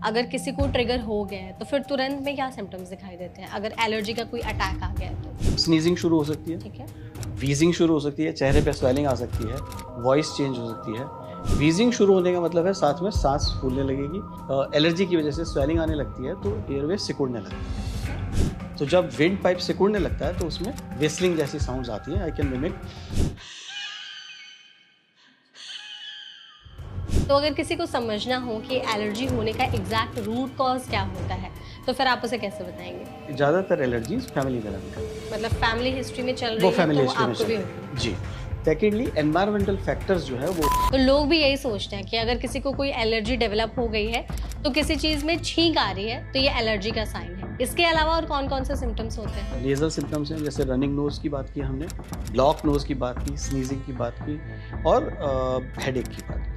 अगर किसी को ट्रिगर हो गया है तो फिर तुरंत में क्या सिम्टम्स दिखाई देते हैं अगर एलर्जी का कोई अटैक आ गया है तो? स्नीजिंग शुरू हो सकती है, ठीक है, वीजिंग शुरू हो सकती है, चेहरे पे स्वेलिंग आ सकती है, वॉइस चेंज हो सकती है। वीजिंग शुरू होने का मतलब है साथ में सांस फूलने लगेगी। एलर्जी की वजह से स्वेलिंग आने लगती है तो एयरवे सिकुड़ने लगती है। तो जब विंड पाइप सिकुड़ने लगता है तो उसमें विस्लिंग जैसी साउंड्स आती हैं। I can mimic. तो अगर किसी को समझना हो कि एलर्जी होने का एग्जैक्ट रूट कॉज क्या होता है तो फिर आप उसे कैसे बताएंगे? ज़्यादातर एलर्जीज फैमिली में रहती हैं, मतलब फैमिली हिस्ट्री में चल वो रही फैमिली है तो हिस्ट्री में आपको भी चलती होगी। है। जी। सेकेंडली एनवायरमेंटल फैक्टर्स जो है वो, तो लोग भी यही सोचते हैं कि अगर किसी को कोई एलर्जी डेवलप हो गई है तो किसी चीज में छींक आ रही है तो ये एलर्जी का साइन है। इसके अलावा और कौन कौन से सिम्टम्स होते हैं? नेजल सिम्टम्स हैं, जैसे रनिंग नोज की बात की हमने, ब्लॉक नोज की बात की, स्नीजिंग की बात की और हेडेक की बात की।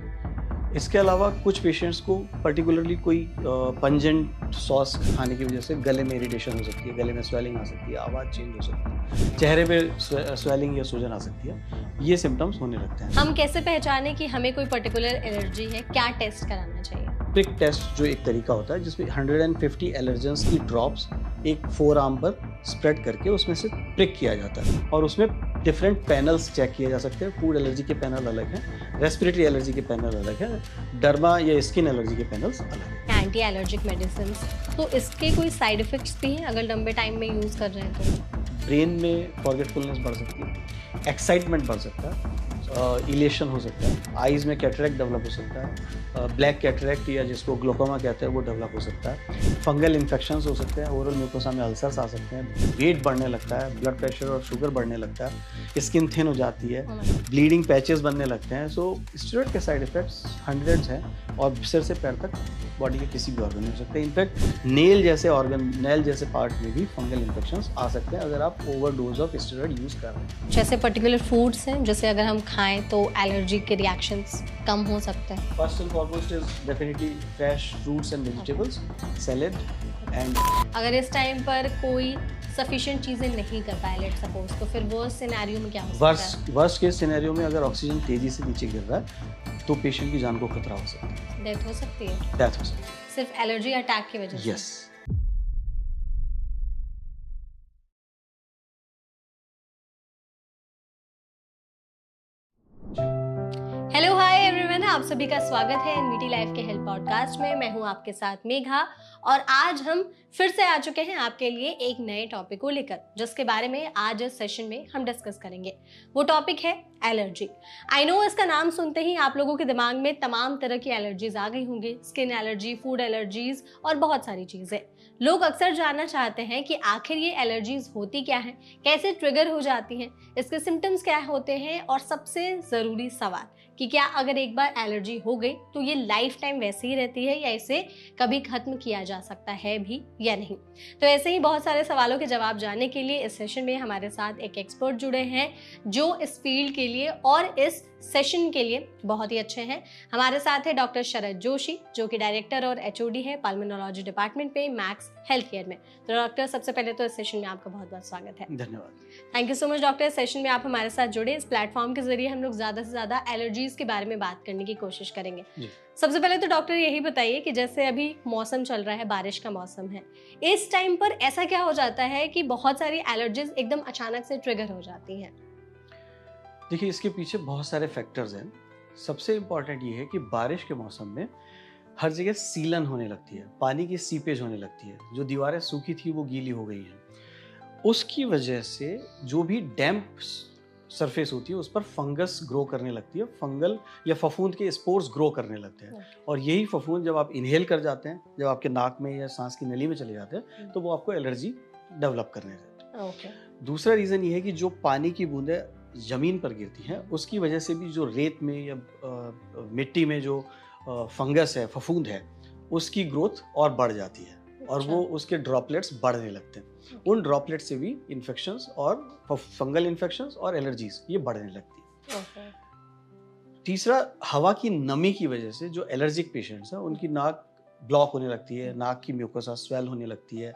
इसके अलावा कुछ पेशेंट्स को पर्टिकुलरली कोई पंजेंट सॉस खाने की वजह से गले में इरिटेशन हो सकती है, गले में स्वेलिंग आ सकती है, आवाज़ चेंज हो सकती है, चेहरे पे स्वेलिंग या सूजन आ सकती है। ये सिम्टम्स होने लगते हैं। हम कैसे पहचाने कि हमें कोई पर्टिकुलर एलर्जी है? क्या टेस्ट कराना चाहिए? प्रिक टेस्ट जो एक तरीका होता है जिसमें 150 एलर्जेंस की ड्रॉप्स एक फोर आर्म पर स्प्रेड करके उसमें से प्रिक किया जाता है और उसमें डिफरेंट पैनल्स चेक किए जा सकते हैं। फूड एलर्जी के पैनल अलग हैं, रेस्पिरेटरी एलर्जी के पैनल अलग है, डर्मा या स्किन एलर्जी के पैनल्स अलग हैं। एंटी एलर्जिक मेडिसिन, तो इसके कोई साइड इफेक्ट्स भी हैं अगर लंबे टाइम में यूज कर रहे हैं तो? ब्रेन में फॉरगेटफुलनेस बढ़ सकती है, एक्साइटमेंट बढ़ सकता है, इलेशन हो सकता है, आईज में कैटरेक्ट डेवलप हो सकता है, ब्लैक कैटरेक्ट या जिसको ग्लोकोमा कहते हैं वो डेवलप हो सकता है, फंगल इन्फेक्शंस हो सकते हैं, ओरल म्यूकोसा में अल्सर्स आ सकते हैं, वेट बढ़ने लगता है, ब्लड प्रेशर और शुगर बढ़ने लगता है, स्किन थिन हो जाती है, ब्लीडिंग पैचेस बनने लगते हैं। सो स्टेरॉइड के साइड इफेक्ट्स हंड्रेड्स हैं और सिर से पैर तक बॉडी के किसी भी ऑर्गन में हो सकते हैं। इनफैक्ट नेल जैसे ऑर्गन, नेल जैसे पार्ट में भी फंगल इन्फेक्शंस आ सकते हैं अगर आप ओवरडोज ऑफ स्टेरॉइड यूज कर रहे हैं। जैसे पर्टिकुलर फूड्स हैं जैसे अगर हम खाएं तो एलर्जी के रिएक्शंस कम हो सकते हैं? First and foremost is definitely fresh fruits and vegetables, salad and. अगर इस टाइम पर कोई सफिशिएंट चीजें नहीं कर पाए लेट सपोज, तो फिर वर्स्ट सिनेरियो में क्या हो सकता है? वर्स्ट केस सिनेरियो में अगर ऑक्सीजन तेजी से नीचे गिर रहा है तो पेशेंट की जान को खतरा हो सकता है, डेथ हो सकती है, डेथ हो सकती है। सिर्फ एलर्जी अटैक की वजह से? यस। हेलो हाय एवरीवन, आप सभी का स्वागत है एनवीटी लाइफ के हेल्थ पॉडकास्ट में। मैं हूं आपके साथ मेघा और आज हम फिर से आ चुके हैं आपके लिए एक नए टॉपिक को लेकर, जिसके बारे में आज इस सेशन में हम डिस्कस करेंगे। वो टॉपिक है एलर्जी। आई नो इसका नाम सुनते ही आप लोगों के दिमाग में तमाम तरह की एलर्जीज आ गई होंगी, स्किन एलर्जी, फूड एलर्जीज और बहुत सारी चीजें। लोग अक्सर जानना चाहते हैं कि आखिर ये एलर्जीज होती क्या है, कैसे ट्रिगर हो जाती हैं, इसके सिम्टम्स क्या होते हैं और सबसे जरूरी सवाल कि क्या अगर एक बार एलर्जी हो गई तो ये लाइफ टाइम वैसे ही रहती है या इसे कभी खत्म किया जा सकता है भी या नहीं। तो ऐसे ही बहुत सारे सवालों के जवाब जानने के लिए इस सेशन में हमारे साथ एक एक्सपर्ट जुड़े हैं जो इस फील्ड के लिए और इस सेशन के लिए बहुत ही अच्छे हैं। हमारे साथ है डॉक्टर शरद जोशी जो कि डायरेक्टर और एचओडी है पल्मोनोलॉजी डिपार्टमेंट पे मैक्स हेल्थ केयर में। तो डॉक्टर, सबसे पहले तो इस सेशन में आपका बहुत बहुत स्वागत है। धन्यवाद। Thank you so much doctor, इस सेशन में आप हमारे साथ जुड़े। इस प्लेटफॉर्म के जरिए हम लोग ज्यादा से ज्यादा एलर्जीज के बारे में बात करने की कोशिश करेंगे। सबसे पहले तो डॉक्टर यही बताइए कि जैसे अभी मौसम चल रहा है, बारिश का मौसम है, इस टाइम पर ऐसा क्या हो जाता है कि बहुत सारी एलर्जीज एकदम अचानक से ट्रिगर हो जाती हैं? देखिए, इसके पीछे बहुत सारे फैक्टर्स हैं। सबसे इम्पॉर्टेंट ये है कि बारिश के मौसम में हर जगह सीलन होने लगती है, पानी की सीपेज होने लगती है, जो दीवारें सूखी थी वो गीली हो गई हैं। उसकी वजह से जो भी डैम्प सरफेस होती है उस पर फंगस ग्रो करने लगती है, फंगल या फफूंद के स्पोर्स ग्रो करने लगते हैं। और यही फफूंद जब आप इनहेल कर जाते हैं, जब आपके नाक में या सांस की नली में चले जाते हैं, तो वो आपको एलर्जी डेवलप करने लगते हैं। दूसरा रीज़न ये है कि जो पानी की बूंदें ज़मीन पर गिरती हैं उसकी वजह से भी जो रेत में या मिट्टी में जो फंगस है, फफूंद है, उसकी ग्रोथ और बढ़ जाती है और वो उसके ड्रॉपलेट्स बढ़ने लगते हैं। उन ड्रॉपलेट से भी इन्फेक्शंस और फंगल इन्फेक्शंस और एलर्जीज ये बढ़ने लगती है। तीसरा, हवा की नमी की वजह से जो एलर्जिक पेशेंट्स हैं उनकी नाक ब्लॉक होने लगती है, नाक की म्यूकोसा स्वेल होने लगती है,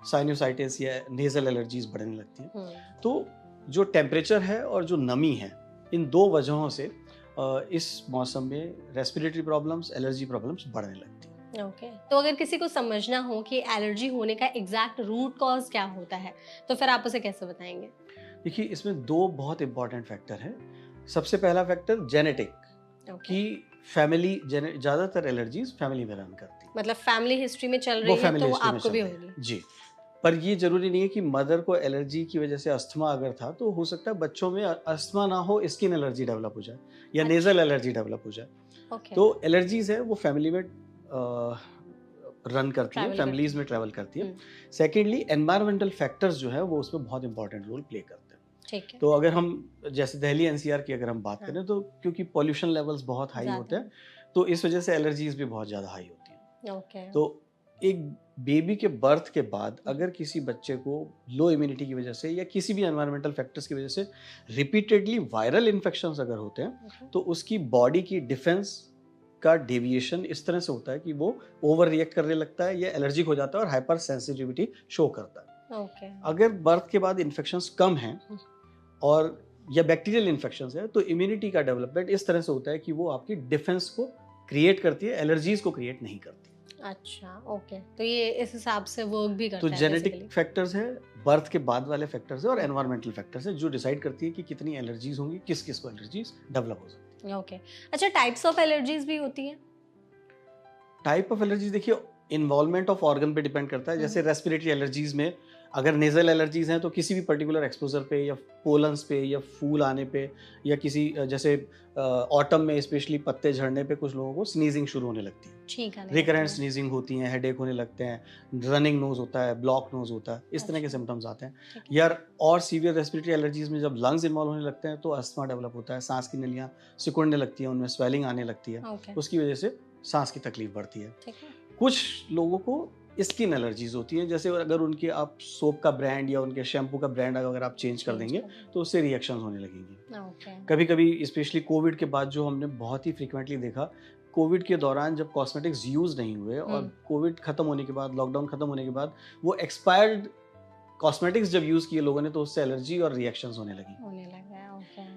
साइनोसाइटिस या नेजल एलर्जीज बढ़ने लगती है। तो जो टेम्परेचर है और जो नमी है, इन दो वजहों से इस मौसम में रेस्पिरेटरी प्रॉब्लम्स, एलर्जी प्रॉब्लम्स बढ़ने लगती हैं। ओके, तो अगर किसी को समझना हो कि एलर्जी होने का एग्जैक्ट रूट कॉज क्या होता है, तो फिर आप उसे कैसे बताएंगे? देखिए, इसमें दो बहुत इंपॉर्टेंट फैक्टर हैं। सबसे पहला फैक्टर जेनेटिक, ओके, कि फैमिली ज़्यादातर एलर्जीज फैमिली में रन करती है, मतलब फैमिली हिस्ट्री में चल वो रही है फैमिली तो वो हिस्ट्री में आपको चल भी रही है होगी। जी। पर ये जरूरी नहीं है कि मदर को एलर्जी की वजह से अस्थमा अगर था तो हो सकता है बच्चों में अस्थमा ना हो, स्किन एलर्जी डेवलप हो जाए या अच्छा, नेजल एलर्जी डेवलप हो जाए। ओके, तो एलर्जीज है वो फैमिली में रन करती है, ट्रैवल फैमिलीज करती में ट्रैवल करती है। है। सेकेंडली एनवायरमेंटल फैक्टर्स जो है वो उसमें बहुत इंपॉर्टेंट रोल प्ले करते हैं। ठीक है, तो अगर हम जैसे दिल्ली एनसीआर की अगर हम बात हाँ, करें तो क्योंकि पॉल्यूशन लेवल्स बहुत हाई होते ज़्यादा हैं, तो इस वजह से एलर्जीज भी बहुत ज़्यादा हाई होती हैं। है, ओके, तो एक बेबी के बर्थ के बाद हम्म, अगर किसी बच्चे को लो इम्यूनिटी की वजह से या किसी भी एनवायरमेंटल फैक्टर्स की वजह से रिपीटेडली वायरल इन्फेक्शंस अगर होते हैं, ओके, तो उसकी बॉडी की डिफेंस का डेविएशन इस तरह से होता है कि वो ओवर रिएक्ट करने लगता है या एलर्जिक हो जाता है और हाइपर सेंसिटिविटी शो करता है। ओके, अगर बर्थ के बाद इन्फेक्शंस कम हैं हम्म, और या बैक्टीरियल इन्फेक्शंस है, तो इम्यूनिटी का डेवलपमेंट इस तरह से होता है कि वो आपकी डिफेंस को क्रिएट करती है, एलर्जीज को क्रिएट नहीं करती। अच्छा, ओके, तो ये इस हिसाब से वर्क भी तो करता है जेनेटिक बेसिकली। फैक्टर्स है, बर्थ के बाद वाले फैक्टर्स है और एनवायरमेंटल फैक्टर्स है जो डिसाइड करती है कि कितनी एलर्जीज होंगी, किस किस को एलर्जीज डेवलप हो सकती है। ओके, अच्छा, टाइप्स ऑफ एलर्जीज भी होती हैं? टाइप ऑफ एलर्जीज देखिए इन्वॉल्वमेंट ऑफ ऑर्गन पे डिपेंड करता है। जैसे रेस्पिरेटरी एलर्जीज में अगर नेजल एलर्जीज हैं तो किसी भी पर्टिकुलर एक्सपोजर पे या पोलन्स पे या फूल आने पे या किसी जैसे ऑटम में स्पेशली पत्ते झड़ने पे कुछ लोगों को स्नीजिंग शुरू होने लगती है, ठीक है, रिकरेंट स्नीजिंग होती है, हेडेक होने लगते हैं, रनिंग नोज होता है, ब्लॉक नोज होता है, इस तरह के अच्छा, सिम्टम्स आते हैं। ठीक यार और सीवियर रेस्पिरेटरी एलर्जीज में जब लंग्स इन्वॉल्व होने लगते हैं तो अस्थमा डेवलप होता है, सांस की नलियाँ सिकुड़ने लगती हैं, उनमें स्वेलिंग आने लगती है, है, ओके, उसकी वजह से सांस की तकलीफ बढ़ती है। ठीक है, कुछ लोगों को स्किन एलर्जीज होती हैं, जैसे अगर उनके आप सोप का ब्रांड या उनके शैम्पू का ब्रांड अगर आप चेंज कर देंगे तो उससे रिएक्शंस होने लगेंगे। ओके, कभी कभी स्पेशली कोविड के बाद जो हमने बहुत ही फ्रिक्वेंटली देखा, कोविड के दौरान जब कॉस्मेटिक्स यूज नहीं हुए और कोविड खत्म होने के बाद, लॉकडाउन खत्म होने के बाद वो एक्सपायर्ड कॉस्मेटिक्स जब यूज किए लोगों ने तो उससे एलर्जी और रिएक्शंस होने लगी। होने लगा, ओके,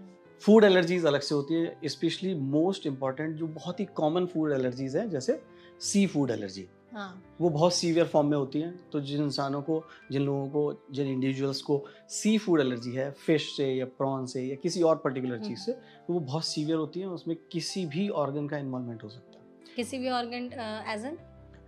फूड एलर्जीज अलग से होती है, स्पेशली मोस्ट इंपॉर्टेंट जो बहुत ही कॉमन फूड एलर्जीज हैं जैसे सी फूड एलर्जी, हाँ, वो बहुत सीवियर फॉर्म में होती हैं। तो जिन इंसानों को, जिन लोगों को, जिन इंडिविजुअल्स को सी फूड एलर्जी है, फिश से या प्रॉन से या किसी और पर्टिकुलर चीज़ से, तो वो बहुत सीवियर होती हैं, उसमें किसी भी ऑर्गन का इन्वॉल्वमेंट हो सकता है। किसी भी ऑर्गन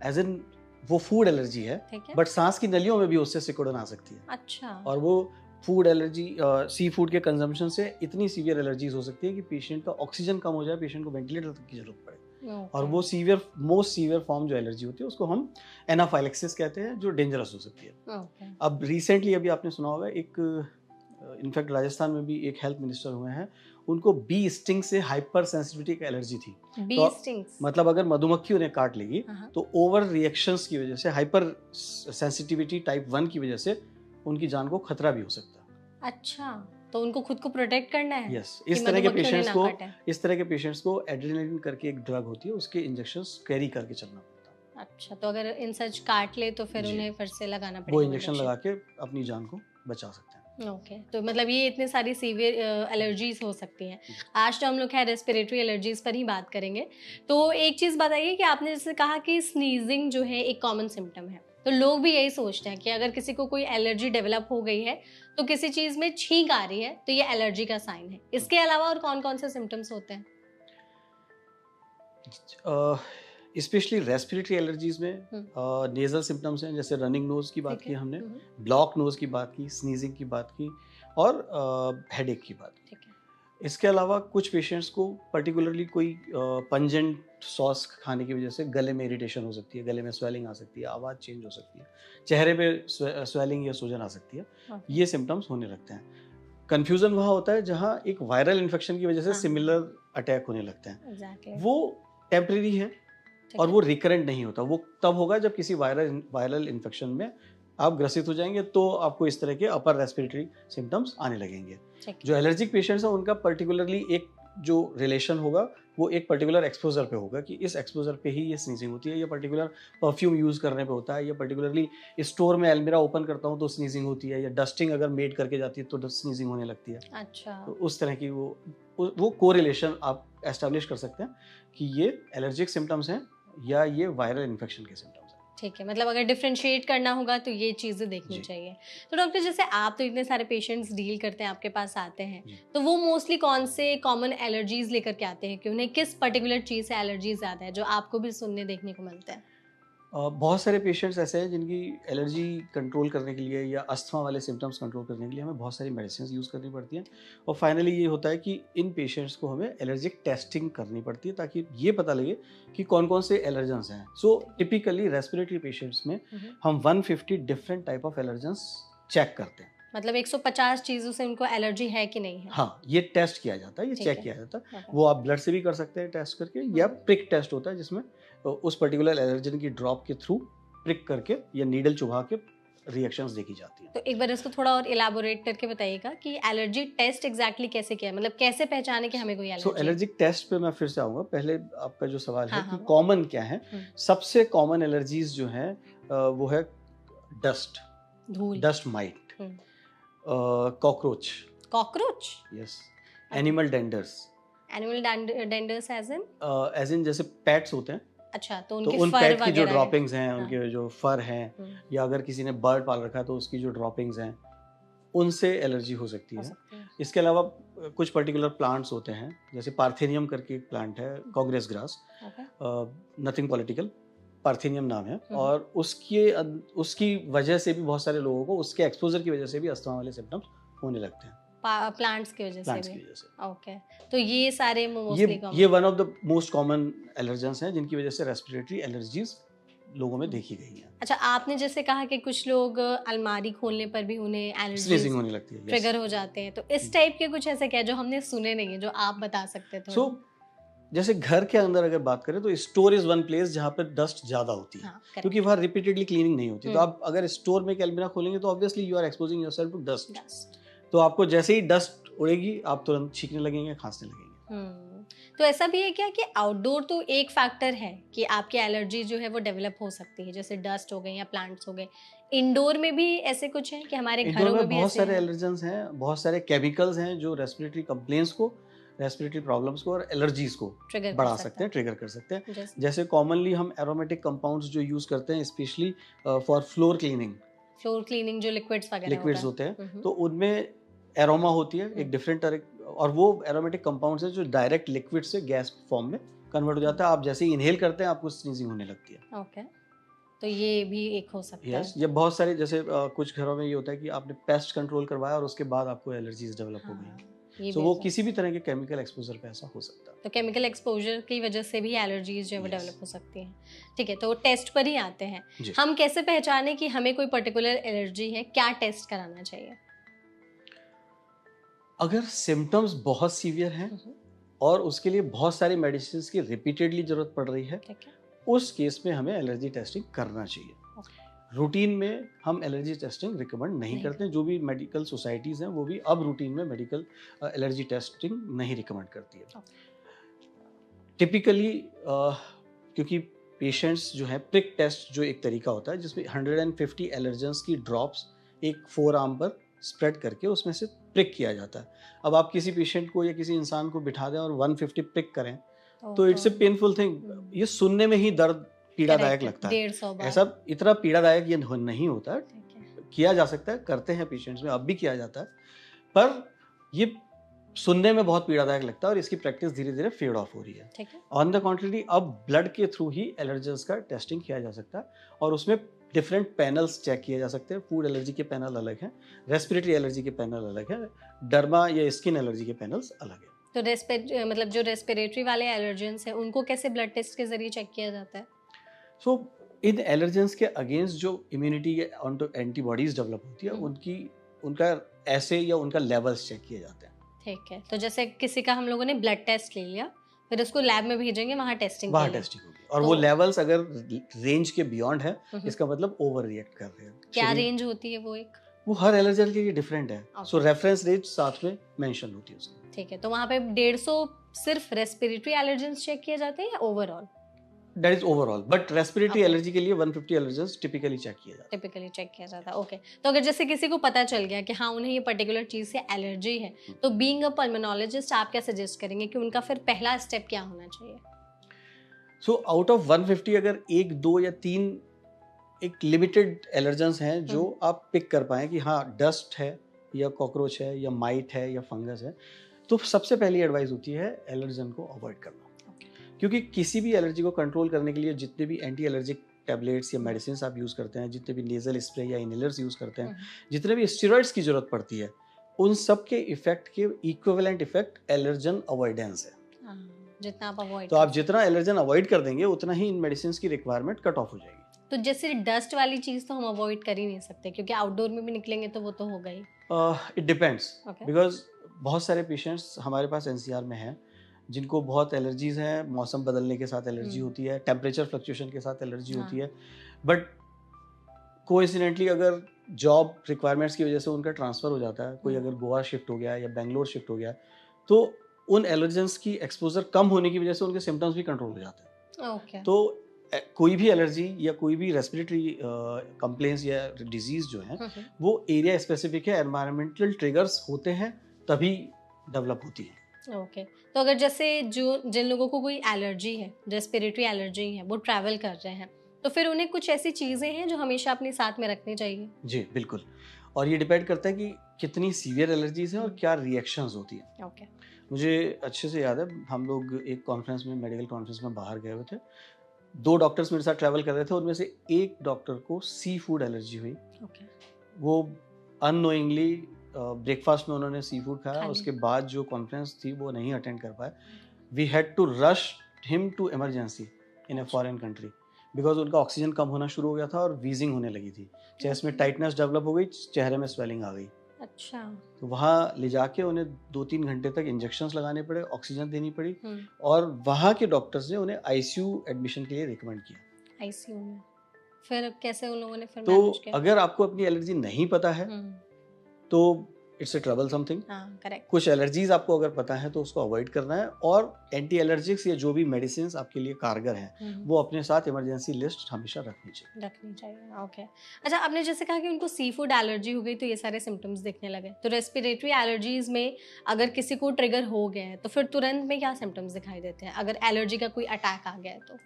एज इन वो फूड एलर्जी है, ठीक है, बट सांस की नलियों में भी उससे सिकुड़न आ सकती है। अच्छा, और वो फूड एलर्जी, सी फूड के कंजम्पशन से इतनी सीवियर एलर्जीज हो सकती है कि पेशेंट का ऑक्सीजन कम हो जाए, पेशेंट को वेंटिलेटर तक की जरूरत पड़े। और वो सीवियर, मोस्ट सीवियर फॉर्म जो एलर्जी होती है उसको हम एनाफाइलेक्सिस कहते हैं, जो डेंजरस हो सकती है। ओके, अब रिसेंटली अभी आपने सुना होगा, एक इनफैक्ट राजस्थान में भी एक हेल्थ मिनिस्टर हुए हैं, उनको बी स्टिंग से हाइपर सेंसिटिविटी की एलर्जी थी। बी तो स्टिंग्स, मतलब अगर मधुमक्खी उन्हें काट लेगी हाँ, तो ओवर रिएक्शंस की वजह से, हाइपर सेंसिटिविटी टाइप 1 की वजह से उनकी जान को खतरा भी हो सकता है। अच्छा, तो उनको खुद को प्रोटेक्ट करना है यस, कि इस तरह के मधुमक्खी उन्हें पेशेंट्स ना को, काटे। इस तरह के पेशेंट्स को एड्रेनालिन करके एक ड्रग होती है, उसके इंजेक्शंस कैरी करके चलना पड़ता है। अच्छा, तो अगर इन सच काट ले तो फिर जी। उन्हें फिर से लगाना वो पड़ेगा इंजेक्शन लगा के अपनी जान को बचा सकते हैं। ओके, तो मतलब ये इतनी सारी सीवियर एलर्जीज हो सकती हैं। आज तो हम लोग खैर रेस्पिरेटरी एलर्जीज पर ही बात करेंगे। तो एक चीज़ बताइए कि आपने जैसे कहा कि स्नीजिंग जो है एक कॉमन सिम्टम है, तो लोग भी यही सोचते हैं कि अगर किसी को कोई एलर्जी डेवलप हो गई है तो किसी चीज़ में छींक आ रही है तो ये एलर्जी का साइन है। इसके अलावा और कौन कौन से सिम्टम्स होते हैं? स्पेशली रेस्पिरेटरी एलर्जीज में नेजल सिम्टम्स हैं, जैसे रनिंग नोज की बात ठीक की है, हमने, ब्लॉक नोज की बात की, स्नीजिंग की बात की और हेडेक की बात की। ठीक है, इसके अलावा कुछ पेशेंट्स को पर्टिकुलरली कोई पंजेंट सॉस खाने की वजह से गले में इरिटेशन हो सकती है, गले में स्वेलिंग आ सकती है, आवाज़ चेंज हो सकती है, चेहरे पे स्वेलिंग या सूजन आ सकती है। ओके, ये सिम्टम्स होने लगते हैं। कन्फ्यूजन वहाँ होता है जहाँ एक वायरल इन्फेक्शन की वजह से हाँ। सिमिलर अटैक होने लगते हैं। एग्जैक्टली, वो टेम्परेरी है और वो रिकरेंट नहीं होता। वो तब होगा जब किसी वायरल इन्फेक्शन में आप ग्रसित हो जाएंगे तो आपको इस तरह के अपर रेस्पिरेटरी सिम्टम्स आने लगेंगे। जो एलर्जिक पेशेंट्स हैं उनका पर्टिकुलरली एक जो रिलेशन होगा वो एक पर्टिकुलर एक्सपोजर पे होगा कि इस एक्सपोजर पे ही ये स्नीजिंग होती है, या पर्टिकुलर परफ्यूम यूज़ करने पे होता है, या पर्टिकुलरली स्टोर में अलमीरा ओपन करता हूँ तो स्नीजिंग होती है, या डस्टिंग अगर मेड करके जाती है तो स्नीजिंग होने लगती है। अच्छा, तो उस तरह की वो कोरिलेशन आप एस्टैब्लिश कर सकते हैं कि ये एलर्जिक सिम्टम्स हैं या ये वायरल इन्फेक्शन के सिम्टम्स हैं। ठीक है, मतलब अगर डिफ्रेंशिएट करना होगा तो ये चीज़ें देखनी चाहिए। तो डॉक्टर, जैसे आप तो इतने सारे पेशेंट्स डील करते हैं, आपके पास आते हैं, तो वो मोस्टली कौन से कॉमन एलर्जीज लेकर के आते हैं कि उन्हें किस पर्टिकुलर चीज़ से एलर्जी ज़्यादा है, जो आपको भी सुनने देखने को मिलता है? बहुत सारे पेशेंट्स ऐसे हैं जिनकी एलर्जी कंट्रोल करने के लिए या अस्थमा वाले सिम्टम्स कंट्रोल करने के लिए हमें बहुत सारी मेडिसिन यूज़ करनी पड़ती हैं, और फाइनली ये होता है कि इन पेशेंट्स को हमें एलर्जिक टेस्टिंग करनी पड़ती है ताकि ये पता लगे कि कौन कौन से एलर्जेंस हैं। सो टिपिकली रेस्पिरेटरी पेशेंट्स में हम 150 different type of allergens check करते हैं। मतलब 150 चीज़ों से उनको एलर्जी है कि नहीं है? हाँ, ये टेस्ट किया जाता है, ये ठीक चेक है। किया जाता है। Okay. वो आप ब्लड से भी कर सकते हैं टेस्ट करके, या प्रिक टेस्ट होता है जिसमें उस पर्टिकुलर एलर्जन की ड्रॉप के थ्रू प्रिक करके या नीडल चुभा के रिएक्शंस देखी जाती हैं। तो एक बार इसको थोड़ा और इलाबोरेट करके बताइएगा कि एलर्जी टेस्ट एग्जैक्टली कैसे किया है, मतलब कैसे पहचाने कि हमें कोई एलर्जी है? एलर्जिक टेस्ट पे मैं फिर से आऊँगा। पहले आपका जो सवाल है हाँ, कि कॉमन क्या है, सबसे कॉमन एलर्जीज जो हैं वो है डस्ट, धूल, dust mite, cockroach, yes, animal danders. Animal danders as in जैसे पेट्स होते हैं, अच्छा, तो तो उनके उन फर पेट की जो वगैरह ड्रॉपिंग्स हैं, हाँ। उनके जो फर हैं, या अगर किसी ने बर्ड पाल रखा है तो उसकी जो ड्रॉपिंग्स हैं, उनसे एलर्जी हो सकती है। इसके अलावा कुछ पर्टिकुलर प्लांट्स होते हैं, जैसे पार्थेनियम करके एक प्लांट है, Congress grass, nothing political, parthenium नाम है, और उसकी वजह से भी बहुत सारे लोगों को उसके एक्सपोजर की वजह से भी अस्थमा वाले सिम्टम्स होने लगते हैं, प्लांट्स की वजह से प्लांट्स की वजह से। ओके, तो ये सारे मोस्टली ये one of the most common allergens हैं जिनकी वजह से रेस्पिरेटरी एलर्जीज लोगों में देखी गई हैं। अच्छा, आपने जैसे कहा कि कुछ लोग अलमारी खोलने पर भी उन्हें स्नीजिंग होने लगती है, ट्रिगर हो जाते हैं, तो इस टाइप के कुछ ऐसे क्या जो हमने सुने नहीं है, जो आप बता सकते थे? सो जैसे घर के अंदर अगर बात करें तो स्टोर इज वन प्लेस जहाँ पे डस्ट ज्यादा होती है, क्योंकि वहाँ रिपीटेडली क्लीनिंग नहीं होती। तो आप अगर स्टोर में कैलमिना खोलेंगे तो obviously you are exposing yourself to dust. तो आपको जैसे ही डस्ट उड़ेगी आप तुरंत छींकने लगेंगे, खांसने लगेंगे। तो ऐसा भी है क्या कि आउटडोर तो एक फैक्टर है कि आपकी एलर्जी जो है वो डेवलप हो सकती है, जैसे डस्ट हो गए या प्लांट्स हो गए, इंडोर में भी ऐसे कुछ है कि हमारे घरों में भी बहुत सारे एलर्जेंस हैं, बहुत सारे केमिकल्स हैं जो रेस्पिरेटरी कंप्लेंट्स को, रेस्पिरेटरी प्रॉब्लम्स को और एलर्जीज को बढ़ा सकते हैं, ट्रिगर कर सकते हैं। जैसे कॉमनली हम एरोमेटिक कंपाउंड्स जो यूज करते हैं, स्पेशली फॉर फ्लोर क्लीनिंग जो लिक्विड्स होते हैं, तो उनमें एरोमा होती है एक डिफरेंट तरह, और वो एरोमेटिक कंपाउंड्स है जो डायरेक्ट लिक्विड से गैस फॉर्म में कन्वर्ट हो जाता है। आप जैसे ही इनहेल करते हैं आपको स्नीजिंग होने लगती है। ओके, तो ये भी एक हो सकता है। ये बहुत सारे, जैसे कुछ घरों में ये होता है कि आपने पेस्ट कंट्रोल करवाया और उसके बाद आपको एलर्जीज डेवलप हो गई, तो वो किसी भी तरह के केमिकल एक्सपोजर पे ऐसा हो सकता है। तो केमिकल एक्सपोजर की वजह से भी एलर्जीज जो है वो डेवलप हो सकती हैं। ठीक है, तो टेस्ट पर ही आते हैं, हम कैसे पहचाने कि हमें कोई पर्टिकुलर एलर्जी है, क्या टेस्ट कराना चाहिए? अगर सिम्टम्स बहुत सीवियर हैं और उसके लिए बहुत सारी मेडिसिन की रिपीटेडली जरूरत पड़ रही है, उस केस में हमें एलर्जी टेस्टिंग करना चाहिए। रूटीन में हम एलर्जी टेस्टिंग रिकमेंड नहीं करते हैं। जो भी मेडिकल सोसाइटीज़ हैं वो भी अब रूटीन में मेडिकल एलर्जी टेस्टिंग नहीं रिकमेंड करती है। टिपिकली क्योंकि पेशेंट्स जो है, प्रिक टेस्ट जो एक तरीका होता है जिसमें 150 एलर्जेंस की ड्रॉप्स एक फोर आर्म पर स्प्रेड करके उसमें से प्रिक किया जाता है। अब आप किसी पेशेंट को या किसी इंसान को बिठा दें और 150 प्रिक करें तो इट्स ए पेनफुल थिंग। ये सुनने में ही दर्द पीड़ादायक लगता है। ऐसा इतना पीड़ादायक ये नहीं होता है, किया जा सकता है, करते हैं पेशेंट्स में, अब भी किया जाता है, पर ये सुनने में बहुत पीड़ादायक लगता है और इसकी प्रैक्टिस धीरे धीरे फेड ऑफ हो रही है। ऑन द कॉन्ट्ररी अब ब्लड के थ्रू ही एलर्जेंस का टेस्टिंग किया जा सकता है और उसमें डिफरेंट पैनल्स चेक किए जा सकते हैं। फूड एलर्जी के पैनल अलग हैं, रेस्पिरेटरी एलर्जी के पैनल अलग हैं, डर्मा या स्किन एलर्जी के पैनल्स अलग हैं। तो मतलब जो रेस्पिरेटरी वाले एलर्जेंस हैं उनको कैसे ब्लड टेस्ट के जरिए चेक किया जाता है? सो इन एलर्जेंस के अगेंस्ट जो इम्यूनिटी एंटीबॉडीज डेवलप होती है उनका ऐसे या उनका लेवल्स चेक किए जाते हैं। ठीक है, तो जैसे किसी का हम लोगों ने ब्लड टेस्ट ले लिया, फिर उसको लैब में भेजेंगे, वहाँ टेस्टिंग होगी और वो लेवल्स अगर रेंज के बियॉन्ड है इसका मतलब ओवर रिएक्ट कर रहे हैं। क्या रेंज होती है वो हर एलर्जन के लिए डिफरेंट है। सो रेफरेंस रेंज साथ में मेंशन होती है उसमें। ठीक है, तो वहाँ पे 150 सिर्फ रेस्पिरेटरी एलर्जेंस चेक किए जाते हैं या overall? That is overall, but respiratory allergy के लिए 150 allergens typically चेक किया जाता है। ओके, तो अगर जैसे किसी को पता चल गया कि हाँ उन्हें ये पर्टिकुलर चीज़ से एलर्जी है, तो बीइंग अ पल्मोनोलॉजिस्ट आप क्या सजेस्ट करेंगे कि उनका फिर पहला स्टेप क्या होना चाहिए? सो आउट ऑफ 150 अगर एक, दो या तीन एक लिमिटेड एलर्जेंस हैं जो आप पिक कर पाएं कि हाँ डस्ट है या कॉकरोच है या माइट है या फंगस है, तो सबसे पहली एडवाइस होती है एलर्जन को अवॉइड करना। क्योंकि किसी भी एलर्जी को कंट्रोल करने के लिए जितने भी एंटी एलर्जिक टैबलेट्स या मेडिसिन आप यूज़ करते हैं, जितने भी नेजल स्प्रे या इनहेलर्स यूज़ करते हैं, जितने भी स्टेरॉइड्स की जरूरत पड़ती है, उन सब के इफेक्ट के इक्विवेलेंट इफेक्ट एलर्जन अवॉइडेंस है। जितना आप अवॉइड तो आप जितना एलर्जन अवॉइड कर देंगे उतना ही इन मेडिसिन की रिक्वायरमेंट कट ऑफ हो जाएगी। तो जैसे डस्ट वाली चीज तो हम अवॉइड कर ही नहीं सकते, क्योंकि आउटडोर में भी निकलेंगे तो वो तो होगा ही। इट डिपेंड्स, बिकॉज बहुत सारे पेशेंट्स हमारे पास एनसीआर में हैं जिनको बहुत एलर्जीज हैं, मौसम बदलने के साथ एलर्जी होती है, टेम्परेचर फ्लक्चुएशन के साथ एलर्जी होती है, बट कोइंसिडेंटली अगर जॉब रिक्वायरमेंट्स की वजह से उनका ट्रांसफ़र हो जाता है, कोई अगर गोवा शिफ्ट हो गया या बेंगलोर शिफ्ट हो गया, तो उन एलर्जेंस की एक्सपोजर कम होने की वजह से उनके सिम्टम्स भी कंट्रोल हो जाते हैं। तो कोई भी एलर्जी या कोई भी रेस्पिरेटरी कंप्लेंट्स या डिजीज जो है वो एरिया स्पेसिफिक है, एनवायरमेंटल ट्रिगर्स होते हैं तभी डेवलप होती है। ओके तो अगर जैसे जिन लोगों को कोई एलर्जी है, रेस्पिरेटरी एलर्जी है, वो ट्रैवल कर रहे हैं, तो फिर उन्हें कुछ ऐसी चीज़ें हैं जो हमेशा अपने साथ में रखनी चाहिए? जी बिल्कुल, और ये डिपेंड करता है कि कितनी सीवियर एलर्जीज हैं और क्या रिएक्शंस होती हैं। ओके मुझे अच्छे से याद है, हम लोग एक कॉन्फ्रेंस में, मेडिकल कॉन्फ्रेंस में बाहर गए हुए थे, 2 डॉक्टर्स मेरे साथ ट्रैवल कर रहे थे, उनमें से एक डॉक्टर को सी फूड एलर्जी हुई। वो अननोइंगली ब्रेकफास्ट में उन्होंने सी फूड खाया, उसके बाद जो कॉन्फ्रेंस थी वो नहीं अटेंड कर पाए। We had to rush him to emergency in a foreign country because उनका ऑक्सीजन कम होना शुरू हो गया था और वीजिंग होने लगी थी, चेस्ट में टाइटनेस डेवलप हो गई, चेहरे में स्वेलिंग आ गई। अच्छा। तो वहाँ ले जाके उन्हें 2-3 घंटे तक इंजेक्शंस लगाने पड़े, ऑक्सीजन देनी पड़ी, और वहाँ के डॉक्टर्स ने उन्हें आईसीयू एडमिशन के लिए रिकमेंड किया। आईसीयू में फिर कैसे उन लोगों ने फिर तो मैनेज किया? अगर आपको अपनी एलर्जी नहीं पता है तो it's a trouble something. Correct. कुछ एलर्जीज आपको अगर पता है तो उसको अवॉइड करना है, और एंटी एलर्जिक्स या जो भी मेडिसिन आपके लिए कारगर हैं वो अपने साथ इमरजेंसी लिस्ट हमेशा रखनी चाहिए। ओके। अच्छा, आपने जैसे कहा कि उनको सी फूड एलर्जी हो गई तो ये सारे सिम्टम्स दिखने लगे, तो रेस्पिरेटरी एलर्जीज में अगर किसी को ट्रिगर हो गया है तो फिर तुरंत में क्या सिम्टम्स दिखाई देते हैं अगर एलर्जी का कोई अटैक आ गया है तो?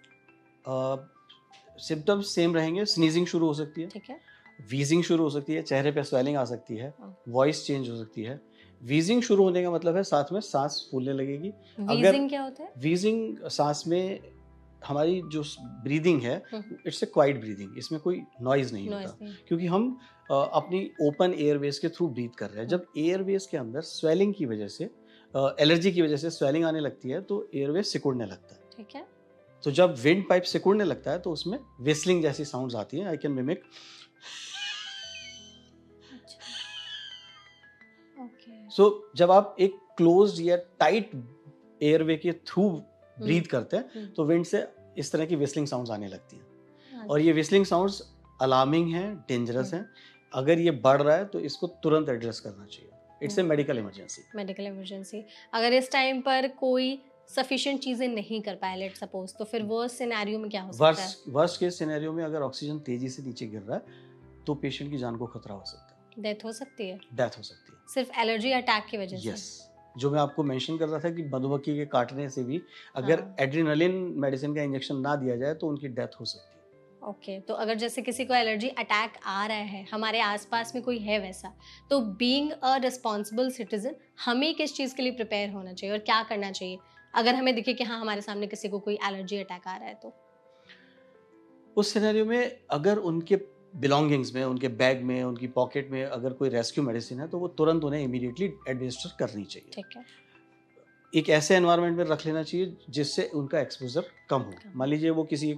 सिम्टम्स सेम रहेंगे, स्नीजिंग शुरू हो सकती है, ठीक है, वीजिंग शुरू हो सकती है, चेहरे पे स्वेलिंग आ सकती है, वॉइस चेंज हो सकती है। वीजिंग शुरू होने का मतलब है साथ में सांस फूलने लगेगी। वीजिंग क्या होता है? वीजिंग सांस में हमारी जो ब्रीदिंग है इट्स ए क्वाइट ब्रीदिंग, इसमें कोई नॉइज नहीं होता, क्योंकि हम अपनी ओपन एयरवेज के थ्रू ब्रीथ कर रहे हैं। जब एयरवेज के अंदर स्वेलिंग की वजह से, एलर्जी की वजह से स्वेलिंग आने लगती है तो एयरवेज सिकुड़ने लगता है। ठीक है। तो जब विंड पाइप सिकुड़ने लगता है तो उसमें विस्लिंग जैसी साउंड्स आती हैं। I can mimic. सो जब आप एक क्लोज्ड या टाइट एयरवे के थ्रू ब्रीथ करते हैं तो विंड से इस तरह की विस्लिंग साउंड्स आने लगती हैं, और ये विस्लिंग साउंड्स अलार्मिंग हैं, डेंजरस हैं। अगर ये बढ़ रहा है तो इसको तुरंत एड्रेस करना चाहिए। It's a medical emergency. अगर इस टाइम पर कोई सफिशिएंट चीजें नहीं कर पाए, लेट्स सपोज, तो फिर वर्स्ट सिनेरियो में क्या हो सकता है? वर्स्ट केस सिनेरियो में अगर ऑक्सीजन तेजी से नीचे गिर रहा है तो पेशेंट की जान को खतरा हो सकता है, डेथ हो सकती है। सिर्फ एलर्जी अटैक की वजह से। यस, जो मैं आपको मेंशन कर रहा था कि मधुमक्खी के काटने से भी अगर एड्रेनालिन मेडिसिन का इंजेक्शन ना दिया जाए तो उनकी डेथ हो सकती है। ओके, तो अगर जैसे किसी को एलर्जी अटैक आ रहा है, हमारे आसपास में कोई है वैसा, तो बीइंग अ रिस्पॉन्सिबल सिटीजन हमें किस चीज़ के लिए प्रिपेयर होना चाहिए और क्या करना चाहिए अगर हमें दिखे कि हाँ हमारे सामने किसी को कोई एलर्जी अटैक आ रहा है? तो उस सिनेरियो में अगर उनके बिलोंगिंग्स में, उनके बैग में, उनकी पॉकेट में अगर कोई रेस्क्यू मेडिसिन है तो वो तुरंत उन्हें इमीडिएटली एडमिनिस्टर करनी चाहिए। ठीक है। एक ऐसे एनवायरनमेंट में रख लेना चाहिए जिससे उनका एक्सपोजर कम हो। मान लीजिए वो किसी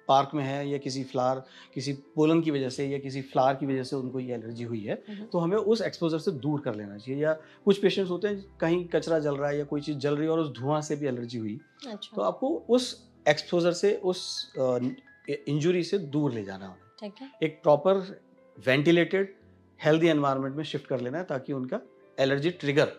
पार्क में है या किसी पोलन की वजह से या किसी फ्लावर की वजह से उनको ये एलर्जी हुई है, तो हमें उस एक्सपोजर से दूर कर लेना चाहिए। या कुछ पेशेंट्स होते हैं कहीं कचरा जल रहा है या कोई चीज़ जल रही है और उस धुआं से भी एलर्जी हुई, तो आपको उस एक्सपोजर से, उस इंजुरी से दूर ले जाना है। एक प्रॉपर वेंटिलेटेड हेल्दी एनवायरनमेंट में शिफ्ट कर लेना है ताकि उनका एलर्जी ट्रिगर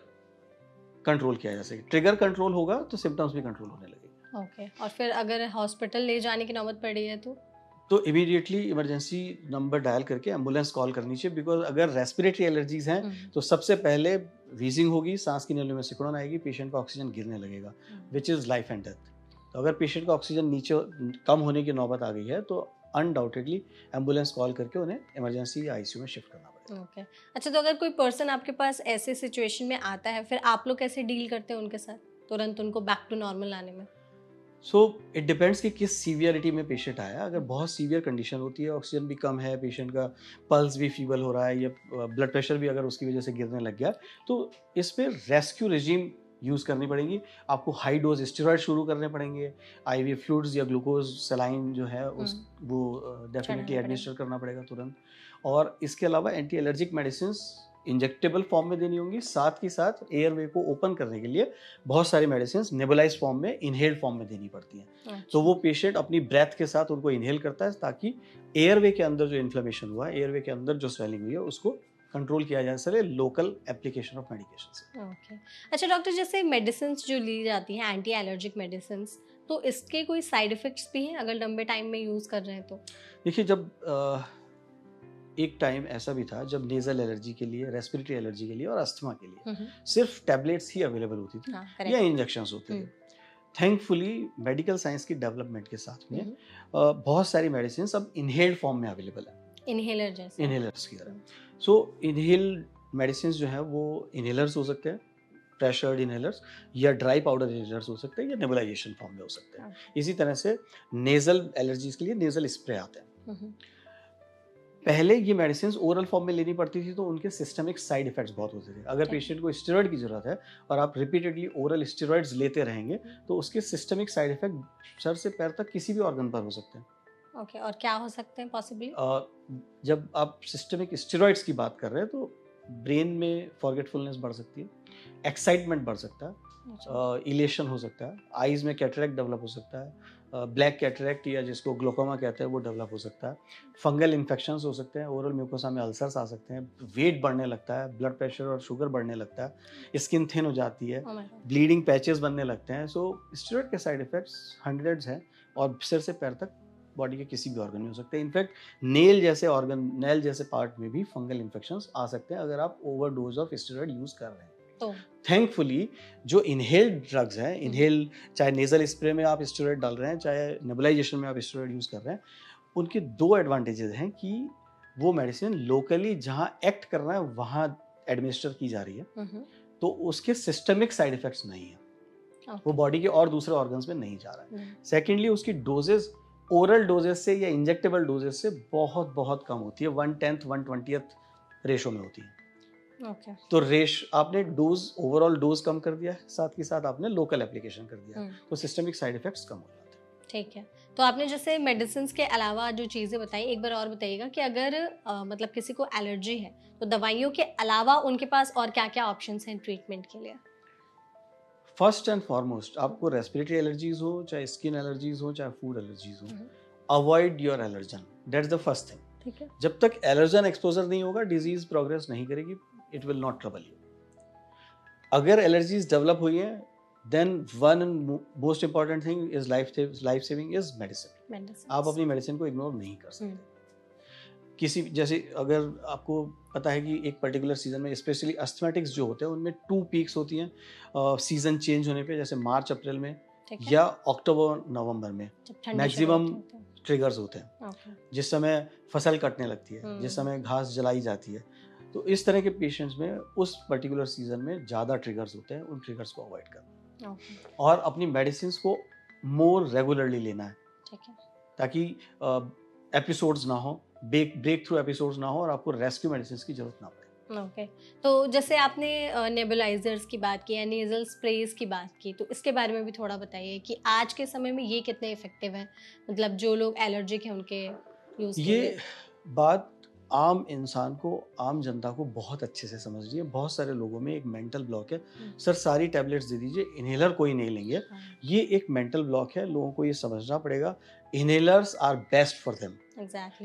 कंट्रोल किया जा सके। ट्रिगर कंट्रोल होगा तो सिम्टम्स भी कंट्रोल होने लगेंगे। ओके। और फिर अगर हॉस्पिटल ले जाने की नौबत पड़ी है तो इमीडिएटली इमरजेंसी नंबर डायल करके एम्बुलेंस कॉल करनी चाहिए। बिकॉज अगर रेस्पिरेटरी एलर्जीज हैं तो सबसे पहले वीजिंग होगी, सांस की नलियों में सिकुड़न आएगी, पेशेंट का ऑक्सीजन गिरने लगेगा, which is life and death. तो अगर पेशेंट का ऑक्सीजन नीचे कम होने की नौबत आ गई है तो अनडाउटेडली एम्बुलेंस कॉल करके उन्हें इमरजेंसी या आईसीयू में शिफ्ट करना पड़ेगा। ओके। अच्छा, तो अगर कोई पर्सन आपके पास ऐसे सिचुएशन में आता है, फिर आप लोग कैसे डील करते हैं उनके साथ, तुरंत उनको बैक टू नॉर्मल लाने में? सो इट डिपेंड्स कि किस सीवियरिटी में पेशेंट आया। अगर बहुत सीवियर कंडीशन होती है, ऑक्सीजन भी कम है, पेशेंट का पल्स भी फीबल हो रहा है या ब्लड प्रेशर भी अगर उसकी वजह से गिरने लग गया, तो इसमें रेस्क्यू रेजिम यूज़ करनी पड़ेगी। आपको हाई डोज स्टेरॉइड शुरू करने पड़ेंगे, आईवी फ्लूइड्स या ग्लूकोज सलाइन जो है वो डेफिनेटली चढ़ाना एडमिनिस्टर करना पड़ेगा तुरंत। और इसके अलावा anti allergic medicine injectable form में देनी होंगी, साथ ही साथ एयरवे को ओपन करने के लिए बहुत सारी मेडिसिन नेबुलाइज फॉर्म में, इनहेल्ड फॉर्म में देनी पड़ती हैं। अच्छा। तो वो पेशेंट अपनी ब्रेथ के साथ उनको इनहेल करता है ताकि एयरवे के अंदर जो इन्फ्लेमेशन हुआ है, एयरवे के अंदर जो स्वेलिंग हुई है, उसको कंट्रोल किया जा सके लोकल एप्लीकेशन ऑफ मेडिकेशन से। ओके। अच्छा डॉक्टर, जैसे मेडिसिन जो ली जाती हैं एंटी एलर्जिक मेडिसिन, तो इसके कोई साइड इफेक्ट्स भी हैं अगर लंबे टाइम में यूज़ कर रहे हैं तो? देखिए, जब एक टाइम ऐसा भी था जब नेजल एलर्जी के लिए, रेस्पिरेटरी एलर्जी के लिए और अस्थमा के लिए सिर्फ टैबलेट्स ही अवेलेबल होती थी या इंजेक्शंस होते थे। थैंकफुली मेडिकल साइंस की डेवलपमेंट के साथ में बहुत सारी मेडिसिन अब इनहेल्ड फॉर्म में अवेलेबल है, इनहेलर जैसे, इनहेलर्स की तरह। सो इनहेल्ड मेडिसिन जो है वो इनहेलर्स हो सकते हैं, प्रेशर्ड इनहेलर्स, या ड्राई पाउडर इनहेलर्स हो सकते हैं, या नेबुलाइजेशन फॉर्म में हो सकते हैं। इसी तरह से नेजल एलर्जीज के लिए नेजल स्प्रे आते हैं। पहले ये मेडिसिन ओरल फॉर्म में लेनी पड़ती थी तो उनके सिस्टमिक साइड इफेक्ट्स बहुत होते थे। अगर पेशेंट को स्टेरॉइड की जरूरत है और आप रिपीटेडली ओरल स्टेरॉइड्स लेते रहेंगे तो उसके सिस्टमिक साइड इफेक्ट सर से पैर तक किसी भी ऑर्गन पर हो सकते हैं। ओके, और क्या हो सकते हैं पॉसिबली? जब आप सिस्टमिक स्टेरॉइड्स की बात कर रहे हैं तो ब्रेन में फॉरगेटफुलनेस बढ़ सकती है, एक्साइटमेंट बढ़ सकता है, इलेशन हो सकता है, आईज में कैटरेक्ट डेवलप हो सकता है, ब्लैक कैटरेक्ट या जिसको ग्लोकोमा कहते हैं वो डेवलप हो सकता है, फंगल इन्फेक्शंस हो सकते हैं, ओरल म्यूकोसा में अल्सर्स आ सकते हैं, वेट बढ़ने लगता है, ब्लड प्रेशर और शुगर बढ़ने लगता है, स्किन थिन हो जाती है, ब्लीडिंग पैचेस बनने लगते हैं। सो स्टेरॉइड के साइड इफेक्ट्स हंड्रेड्स हैं और सिर से पैर तक बॉडी के किसी भी ऑर्गन में हो सकते हैं। इनफैक्ट नेल जैसे ऑर्गन, नेल जैसे पार्ट में भी फंगल इन्फेक्शंस आ सकते हैं अगर आप ओवरडोज ऑफ स्टेरॉइड यूज कर रहे हैं। तो थैंकफुली जो इनहेल्ड ड्रग्स हैं, इनहेल चाहे नेजल स्प्रे में आप स्टेरॉइड डाल रहे हैं, चाहे नेबुलाइजेशन में आप स्टेरॉइड यूज कर रहे हैं, उनके दो एडवांटेजेस हैं कि वो मेडिसिन लोकली जहां एक्ट कर रहा है वहां एडमिनिस्टर की जा रही है, तो उसके सिस्टमिक साइड इफेक्ट्स नहीं है, वो बॉडी के और दूसरे ऑर्गन्स में नहीं जा रहा है। सेकेंडली उसकी डोजेज ओरल डोजेस से या इंजेक्टेबल डोजेस से बहुत बहुत कम होती है, 1/10 1/20 रेशो में होती है। Okay. तो आपने डोज, ओवरऑल डोज कम कर दिया है, साथ ही साथ आपने लोकल एप्लीकेशन कर दिया, तो सिस्टमिक साइड इफेक्ट्स कम हो जाते हैं। ठीक है। तो आपने जैसे मेडिसिन के अलावा जो चीज़ें बताई, एक बार और बताइएगा कि अगर मतलब किसी को एलर्जी है तो दवाइयों के अलावा उनके पास और क्या क्या ऑप्शंस हैं ट्रीटमेंट के लिए? फर्स्ट एंड फॉरमोस्ट, आपको रेस्पिरेटरी एलर्जीज हो, चाहे स्किन एलर्जीज हो, चाहे फूड एलर्जीज हो, avoid your allergen, that's the first thing. ठीक है। जब तक एलर्जन एक्सपोजर नहीं होगा, डिजीज प्रोग्रेस नहीं करेगी, it will not trouble you. अगर एलर्जीज डेवलप हुई है, then one most important thing is life saving is medicine. आप अपनी मेडिसिन को इग्नोर नहीं कर सकते। किसी जैसे अगर आपको पता है कि एक पर्टिकुलर सीजन में स्पेशली अस्थमेटिक्स जो होते हैं उनमें 2 पीक्स होती हैं सीजन चेंज होने पे, जैसे मार्च अप्रैल में या अक्टूबर नवंबर में मैक्सिमम ट्रिगर्स होते हैं, जिस समय फसल कटने लगती है, जिस समय घास जलाई जाती है। तो इस तरह के पेशेंट्स में उस पर्टिकुलर सीजन में ज़्यादा ट्रिगर्स होते हैं, उन ट्रिगर्स को अवॉइड करना और अपनी मेडिसिन को मोर रेगुलरली लेना है, ताकि एपिसोड्स ना हो, ब्रेक थ्रू एपिसोड्स ना हो और आपको रेस्क्यू मेडिसिन की जरूरत ना पड़े। ओके। तो जैसे आपने नेबुलाइजर्स की बात की या नेजल स्प्रेज की बात की, तो इसके बारे में भी थोड़ा बताइए कि आज के समय में ये कितने इफेक्टिव हैं, मतलब जो लोग एलर्जिक हैं उनके यूज के लिए। ये बात आम इंसान को, आम जनता को बहुत अच्छे से समझ रही है। बहुत सारे लोगों में एक मेंटल ब्लॉक है, सर सारी टैबलेट्स दे दीजिए, इनहेलर कोई नहीं लेंगे। ये एक मेंटल ब्लॉक है, लोगों को ये समझना पड़ेगा। Inhalers are best for them.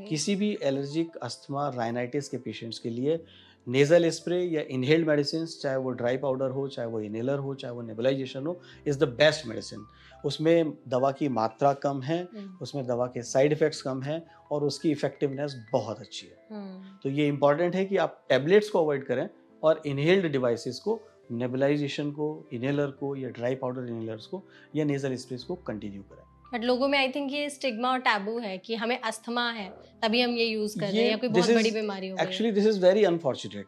किसी भी एलर्जिक, अस्थमा, राइनाइटिस के पेशेंट्स के लिए नेजल स्प्रे या इनहेल्ड मेडिसिन, चाहे वो ड्राई पाउडर हो, चाहे वो इनहेलर हो, चाहे वो नेबुलाइजेशन हो, इज़ द बेस्ट मेडिसिन। उसमें दवा की मात्रा कम है, उसमें दवा के साइड इफ़ेक्ट्स कम हैं और उसकी इफेक्टिवनेस बहुत अच्छी है। तो ये इंपॉर्टेंट है कि आप टैबलेट्स को अवॉइड करें और इनहेल्ड डिवाइसेस को नेबुलाइजेशन को, इनहेलर को या ड्राई पाउडर इनहेलर्स को या नेजल स्प्रेस को कंटिन्यू करें। बट लोगों में आई थिंक ये स्टिग्मा और टैबू है कि हमें अस्थमा है तभी हम ये यूज कर रहे हैं, या कोई बहुत बड़ी बीमारी हो गई है। Actually this is very unfortunate.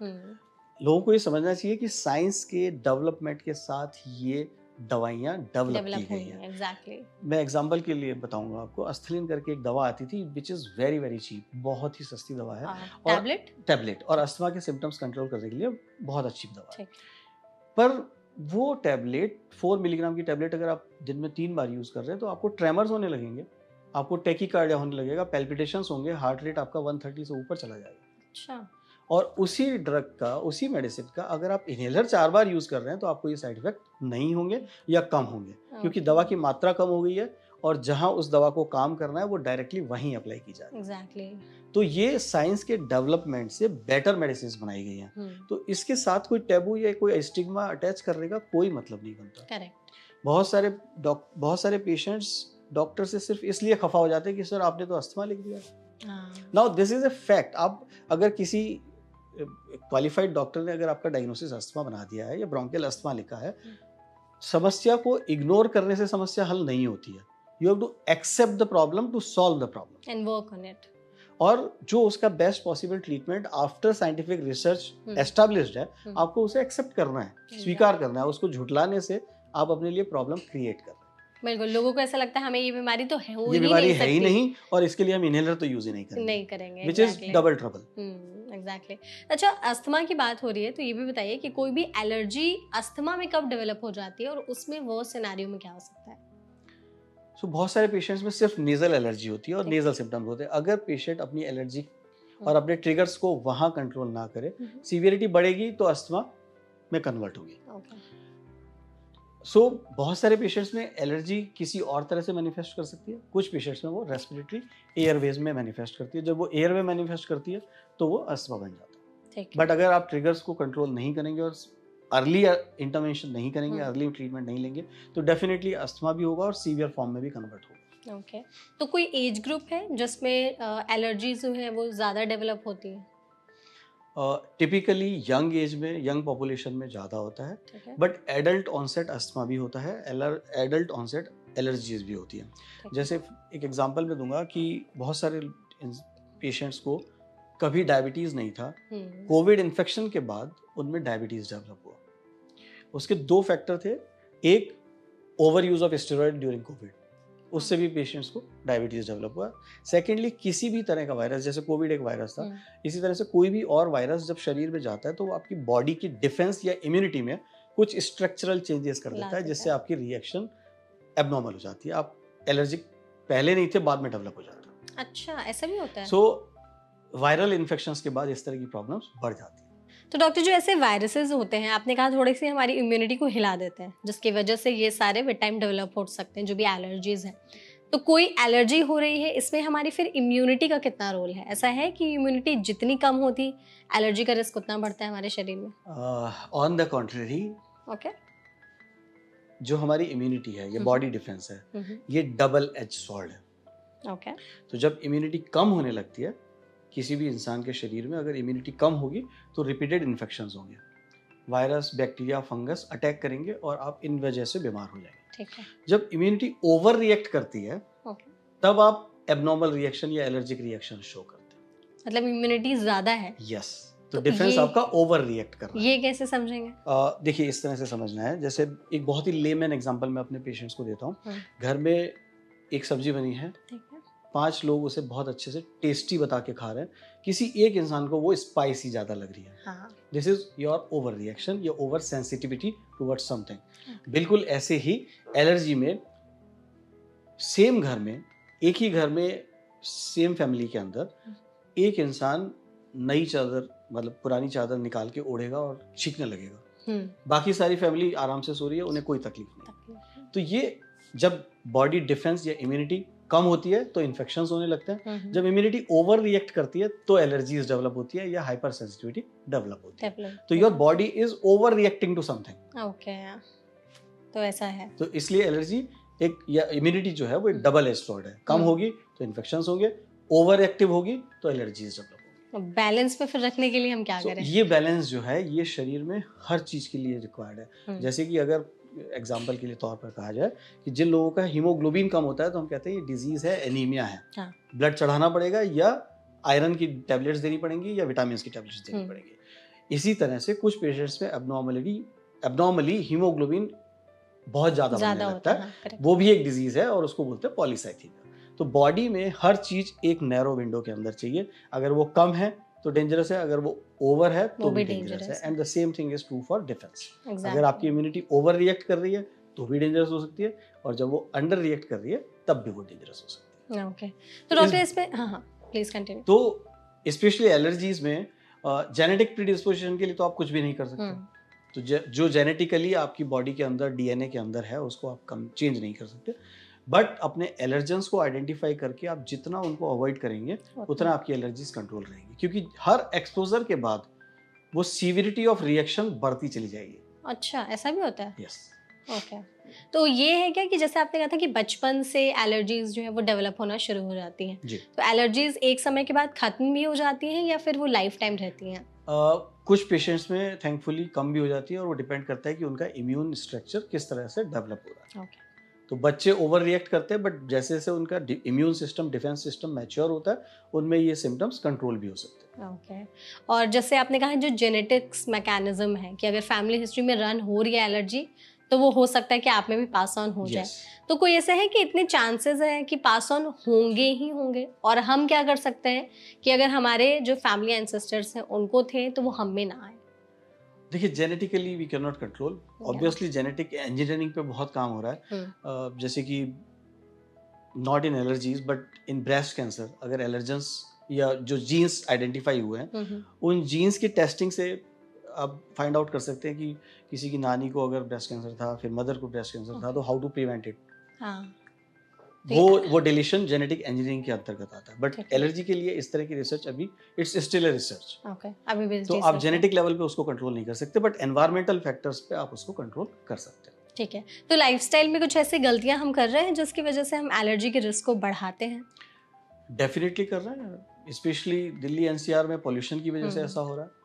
लोगों को ये समझना चाहिए कि साइंस के डेवलपमेंट के साथ ये दवाइयाँ डेवलप की गई हैं। एग्जैक्टली। मैं एग्जांपल के लिए बताऊंगा आपको, अस्थलिन करके एक दवा आती थी which is very very cheap, बहुत ही सस्ती दवा है। टैबलेट और अस्थमा के सिम्टम्स कंट्रोल करने के लिए बहुत अच्छी दवा है। पर वो टैबलेट 4 मिलीग्राम की टैबलेट अगर आप दिन में 3 बार यूज कर रहे हैं तो आपको ट्रेमर्स होने लगेंगे, आपको टेकीकार्डिया होने लगेगा, पैल्पिटेशंस होंगे, हार्ट रेट आपका 130 से ऊपर चला जाएगा। अच्छा। और उसी ड्रग का, उसी मेडिसिन का अगर आप इनहेलर 4 बार यूज कर रहे हैं तो आपको ये साइड इफेक्ट नहीं होंगे या कम होंगे, क्योंकि दवा की मात्रा कम हो गई है और जहां उस दवा को काम करना है वो डायरेक्टली वहीं अप्लाई की जाए। एग्जैक्टली। तो ये साइंस के डेवलपमेंट से बेटर मेडिसिन बनाई गई हैं। तो इसके साथ कोई टैबू या कोई स्टिग्मा अटैच करने का कोई मतलब नहीं बनता। करेक्ट। बहुत सारे पेशेंट्स डॉक्टर से सिर्फ इसलिए खफा हो जाते हैं कि सर आपने तो अस्थमा लिख दिया। Now this is a fact. आप अगर किसी क्वालिफाइड डॉक्टर ने अगर आपका डायग्नोसिस अस्थमा बना दिया है या ब्रोंकियल अस्थमा लिखा है, समस्या को इग्नोर करने से समस्या हल नहीं होती है। You have to accept the problem to solve the problem and work on it. और जो उसका best possible treatment after scientific research established है, आपको उसे एक्सेप्ट करना है, स्वीकार करना है। उसको झुठलाने से आप अपने लिए प्रॉब्लम क्रिएट कर रहे हैं। बिल्कुल। लोगों को ऐसा लगता है हमें ये बीमारी तो है, ये बीमारी है ही नहीं और इसके लिए हम इनहेलर तो यूज ही नहीं करेंगे, which is double trouble. Exactly. अच्छा, अस्थमा की बात हो रही है तो ये भी बताइए कि कोई भी एलर्जी अस्थमा में कब डेवलप हो जाती है और उसमें वो सिनेरियो में क्या हो सकता है? सो बहुत सारे पेशेंट्स में सिर्फ नेजल एलर्जी होती है और नेजल सिम्टम्स होते हैं। अगर पेशेंट अपनी एलर्जी और अपने ट्रिगर्स को वहां कंट्रोल ना करे, सीवियरिटी बढ़ेगी तो अस्थमा में कन्वर्ट होगी। सो बहुत सारे पेशेंट्स में एलर्जी किसी और तरह से मैनिफेस्ट कर सकती है। कुछ पेशेंट्स में वो रेस्पिरेटरी एयरवेज में मैनिफेस्ट करती है। जब वो एयरवे मैनिफेस्ट करती है तो वो अस्थमा बन जाता है। बट अगर आप ट्रिगर्स को कंट्रोल नहीं करेंगे और अर्ली इंटरवेंशन नहीं करेंगे, अर्ली ट्रीटमेंट नहीं लेंगे, तो डेफिनेटली अस्थमा भी होगा और सीवियर फॉर्म में भी कन्वर्ट होगा। ओके। तो कोई एज ग्रुप है जिसमें एलर्जीज जो है वो ज़्यादा डेवलप होती है? टिपिकली यंग एज में, यंग पॉपुलेशन में ज़्यादा होता है, बट एडल्ट ऑनसेट अस्थमा भी होता है, एडल्ट ऑनसेट एलर्जीज भी होती हैं। जैसे एक एग्जांपल मैं दूंगा कि बहुत सारे पेशेंट्स को कभी डायबिटीज़ नहीं था, कोविड इन्फेक्शन के बाद उनमें डायबिटीज़ डेवलप हुआ। उसके 2 फैक्टर थे। एक, over use of steroid during Covid, उससे भी पेशेंट्स को डायबिटीज डेवलप हुआ। सेकेंडली, किसी भी तरह का वायरस, जैसे कोविड एक वायरस था, इसी तरह से कोई भी और वायरस जब शरीर में जाता है तो वो आपकी बॉडी की डिफेंस या इम्यूनिटी में कुछ स्ट्रक्चरल चेंजेस कर देता है, जिससे आपकी रिएक्शन एबनॉर्मल हो जाती है। आप एलर्जिक पहले नहीं थे, बाद में डेवलप हो जाता है। अच्छा, ऐसा भी होता है? सो वायरल इन्फेक्शंस के बाद इस तरह की प्रॉब्लम्स बढ़ जाती है। तो डॉक्टर, जो ऐसे वायरसेस होते हैं, आपने कहा थोड़ी सी हमारी इम्यूनिटी को हिला देते हैं, जिसकी वजह से ये सारे विद टाइम डेवलप हो सकते हैं, जो भी एलर्जीज हैं। तो कोई एलर्जी हो रही है, इसमें हमारी फिर इम्यूनिटी का कितना रोल है? ऐसा है कि इम्यूनिटी जितनी कम होती, एलर्जी का रिस्क उतना बढ़ता है हमारे शरीर में? ऑन द कॉन्ट्ररी, ओके, जो हमारी इम्यूनिटी है, ये बॉडी डिफेंस है, ये डबल एज स्वॉर्ड है। ओके। तो जब इम्यूनिटी कम होने लगती है किसी भी इंसान के शरीर में, अगर इम्यूनिटी कम होगी तो रिपीटेड इन्फेक्शंस होंगे, वायरस, बैक्टीरिया, फंगस अटैक करेंगे और आप इन वजह से बीमार हो जाएंगे। ठीक है। जब इम्यूनिटी ओवर रिएक्ट करती है, तब आप एबनॉर्मल रिएक्शन या एलर्जिक रिएक्शन शो करते हैं। मतलब इम्यूनिटी ज्यादा है? यस। तो डिफेंस आपका ओवर रिएक्ट कर रहा है। ये कैसे समझेंगे? देखिए, इस तरह से समझना है। जैसे एक बहुत ही लेमैन एग्जांपल मैं अपने पेशेंट्स को देता हूँ। घर में एक सब्जी बनी है, 5 लोग उसे बहुत अच्छे से टेस्टी बता के खा रहे हैं, किसी एक इंसान को वो स्पाइसी ज्यादा लग रही है। This is your over reaction या ओवर सेंसिटिविटी टुवर्ड्स समथिंग। बिल्कुल ऐसे ही एलर्जी में, सेम घर में, एक ही घर में, सेम फैमिली के अंदर एक इंसान नई चादर, मतलब पुरानी चादर निकाल के ओढ़ेगा और छींकने लगेगा, बाकी सारी फैमिली आराम से सो रही है, उन्हें कोई तकलीफ नहीं। तो ये जब बॉडी डिफेंस या इम्यूनिटी कम होती है तो इन्फेक्शंस होने लगते हैं। जब इम्यूनिटी ओवर रिएक्ट करती है तो एलर्जीज डेवलप होती है या हाइपर सेंसिटिविटी डेवलप होती है। तो your body is overreacting to something. Okay, तो ऐसा है। तो इसलिए एलर्जी एक, या इम्यूनिटी जो है वो एक डबल एज स्वॉर्ड है। कम होगी तो इन्फेक्शंस होंगे, ओवर एक्टिव होगी तो एलर्जीज डेवलप होगी। बैलेंस पे फिर रखने के लिए हम क्या करें? ये बैलेंस जो है ये शरीर में हर चीज के लिए रिक्वायर्ड है। जैसे कि अगर एग्जाम्पल के लिए तौर पर कहा जाए कि जिन लोगों का हीमोग्लोबिन कम होता है तो हम कहते हैं ये डिजीज है, एनीमिया है। हाँ। ब्लड चढ़ाना पड़ेगा या आयरन की टैबलेट्स देनी पड़ेंगी या विटामिन की टैबलेट्स देनी पड़ेगी। इसी तरह से कुछ पेशेंट्स में एब्नॉर्मली हीमोग्लोबिन बहुत ज्यादा बनने लगता है। हाँ, वो भी एक डिजीज है और उसको बोलते हैं पॉलीसाइथीमिया। तो बॉडी में हर चीज एक नैरो विंडो के अंदर चाहिए। अगर वो कम है तो डेंजरस है, अगर वो ओवर है तो भी डेंजरस है। And the same thing is true for defence. अगर आपकी इम्यूनिटी ओवर रिएक्ट कर रही है तो भी डेंजरस हो सकती है, और जब वो अंडर रिएक्ट कर रही है तब भी वो डेंजरस हो सकती है। ओके, तो डॉक्टर इस पे हाँ प्लीज कंटिन्यू। तो स्पेशली एलर्जीज में जेनेटिक प्रीडिस्पोजिशन के लिए तो आप कुछ भी नहीं कर सकते। तो जो जेनेटिकली आपकी बॉडी के अंदर डीएनए के अंदर है उसको आप कम चेंज नहीं कर सकते, बट अपने एलर्जेंस को आइडेंटिफाई करके आप जितना उनको अवॉइड करेंगे उतना आपकी एलर्जीज कंट्रोल रहेंगी, क्योंकि हर एक्सपोजर के बाद वो सीवियरिटी ऑफ रिएक्शन बढ़ती चली जाएगी। अच्छा, ऐसा भी होता है? यस। ओके, तो ये है क्या कि जैसे आपने कहा था कि बचपन से एलर्जीज जो है वो डेवलप होना शुरू हो जाती हैं, तो एलर्जीज एक समय के बाद खत्म भी हो जाती हैं या फिर वो लाइफ टाइम रहती हैं? कुछ पेशेंट्स में थैंकफुली कम भी हो जाती है और वो डिपेंड करता है कि उनका इम्यून स्ट्रक्चर किस तरह से डेवलप हो रहा है। okay. तो बच्चे ओवर रिएक्ट करते हैं, बट जैसे जैसे उनका immune system, defence system mature होता है उनमें ये सिम्टम्स कंट्रोल भी हो सकते हैं। ओके, और जैसे आपने कहा जो जेनेटिक्स मैकेनिज्म है कि अगर फैमिली हिस्ट्री में रन हो रही है एलर्जी तो वो हो सकता है कि आप में भी पास ऑन हो जाए। तो कोई ऐसा है कि इतने चांसेस हैं कि पास ऑन होंगे ही होंगे, और हम क्या कर सकते हैं कि अगर हमारे जो फैमिली एंसेस्टर्स हैं उनको थे तो वो हम में ना आए? देखिए, genetically we can not control. Obviously genetic engineering पे बहुत काम हो रहा है। जैसे कि not in allergies but in breast cancer, अगर एलर्जेंस या जो जीन्स आइडेंटिफाई हुए हैं उन जीन्स की टेस्टिंग से आप फाइंड आउट कर सकते हैं कि किसी की नानी को अगर ब्रेस्ट कैंसर था, फिर मदर को ब्रेस्ट कैंसर था, तो हाउ टू प्रिवेंट इट। वो डिलीशन जेनेटिक इंजीनियरिंग के अंतर्गत आता है। बट एलर्जी के लिए इस तरह की रिसर्च अभी इट्स स्टिल अ रिसर्च। अभी भी तो आप जेनेटिक लेवल पे उसको कंट्रोल नहीं कर सकते, बट एनवायरमेंटल फैक्टर्स पे आप उसको कंट्रोल कर सकते हैं। ठीक है, तो लाइफस्टाइल में कुछ ऐसी गलतियां हम कर रहे हैं जिसकी वजह से हम एलर्जी के रिस्क को बढ़ाते हैं? डेफिनेटली कर रहे हैं। स्पेशली दिल्ली एनसीआर में पॉल्यूशन की वजह से ऐसा हो रहा है।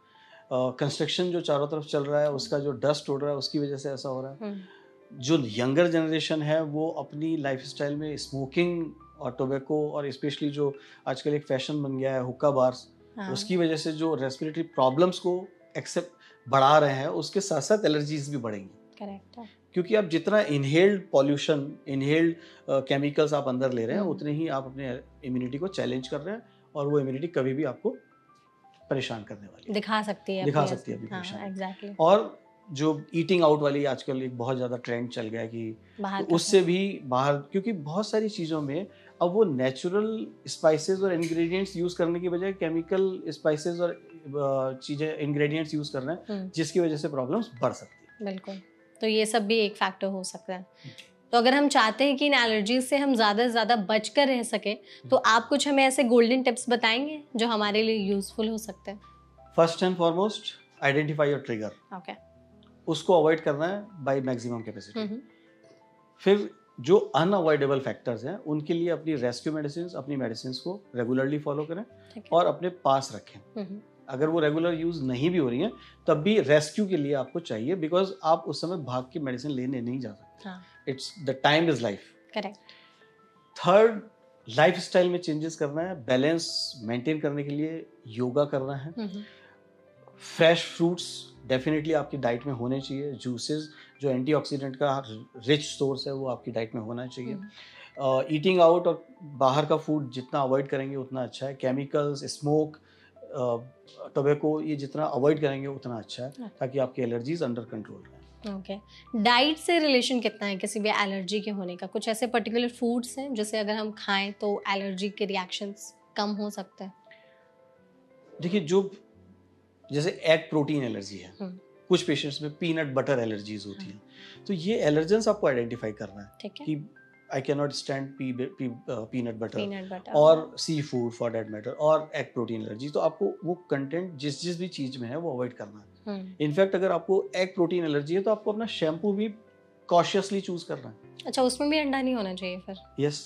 कंस्ट्रक्शन जो चारों तरफ चल रहा है उसका जो डस्ट उड़ रहा है उसकी वजह से ऐसा हो रहा है। जो यंगर जनरेशन है वो अपनी लाइफस्टाइल में स्मोकिंग और टोबैको, और स्पेशली जो आजकल एक फैशन बन गया है हुक्का बार्स, उसकी वजह से जो रेस्पिरेटरी प्रॉब्लम्स को एक्सेप्ट बढ़ा रहे हैं, उसके साथ साथ एलर्जीज भी बढ़ेंगी। करेक्ट है, क्योंकि आप जितना इनहेल्ड पॉल्यूशन, इनहेल्ड केमिकल्स आप अंदर ले रहे हैं उतने ही आप अपने इम्यूनिटी को चैलेंज कर रहे हैं, और वो इम्यूनिटी कभी भी आपको परेशान करने वाली दिखा सकती है अभी परेशान। एग्जैक्टली। और जो ईटिंग आउट वाली आजकल एक बहुत ज़्यादा ट्रेंड चल गया है कि तो उससे भी बाहर, क्योंकि बहुत सारी चीज़ों में अब वो नेचुरल स्पाइसेस और इंग्रेडिएंट्स यूज़ करने की बजाय केमिकल स्पाइसेस और चीज़ें इंग्रेडिएंट्स यूज़ कर रहे हैं, जिसकी वजह से प्रॉब्लम्स बढ़ सकती है। बिल्कुल, तो ये सब भी एक फैक्टर हो सकता है। तो अगर हम चाहते हैं कि इन एलर्जीज से हम ज़्यादा से ज़्यादा बच कर रह सके तो आप कुछ हमें ऐसे गोल्डन टिप्स बताएंगे जो हमारे लिए यूजफुल हो सकते हैं? First and foremost, identify your trigger. Okay, उसको अवॉइड करना है बाय मैक्सिमम कैपेसिटी। फिर जो अनअवॉइडेबल फैक्टर्स हैं उनके लिए अपनी रेस्क्यू मेडिसिन, अपनी मेडिसिन को रेगुलरली फॉलो करें और अपने पास रखें। अगर वो रेगुलर यूज नहीं भी हो रही है तब भी रेस्क्यू के लिए आपको चाहिए, बिकॉज आप उस समय भाग के मेडिसिन लेने नहीं जा सकते। It's the time is life. Correct. Third, lifestyle में चेंजेस करना है, बैलेंस मेंटेन करने के लिए योगा करना है। फ्रेश फ्रूट्स डेफिनेटली आपकी डाइट में होने चाहिए। जूसेस जो एंटीऑक्सीडेंट का रिच सोर्स है वो आपकी डाइट में होना चाहिए। ईटिंग आउट और बाहर का फूड जितना अवॉइड करेंगे उतना अच्छा है। केमिकल्स, स्मोक, टोबैको, ये जितना अवॉइड करेंगे उतना अच्छा है, ताकि आपकी एलर्जीज अंडर कंट्रोल रहें। ओके, डाइट से रिलेशन कितना है किसी भी एलर्जी के होने का? कुछ ऐसे पर्टिकुलर फूड्स हैं जैसे अगर हम खाएं तो एलर्जी के रिएक्शंस कम हो सकते हैं? देखिए, जो जैसे एग प्रोटीन एलर्जी है, कुछ पेशेंट्स में पीनट बटर एलर्जीज होती हैं, तो ये एलर्जेंस आपको आइडेंटिफाई करना है कि I can not stand peanut butter और sea food for that matter, और एग प्रोटीन एलर्जी। तो आपको वो कंटेंट जिस भी चीज में है वो अवॉइड करना है। इनफैक्ट अगर आपको एग प्रोटीन एलर्जी है तो आपको अपना शैम्पू भी कॉशियसली चूज करना है। अच्छा, उसमें भी अंडा नहीं होना चाहिए फिर? यस।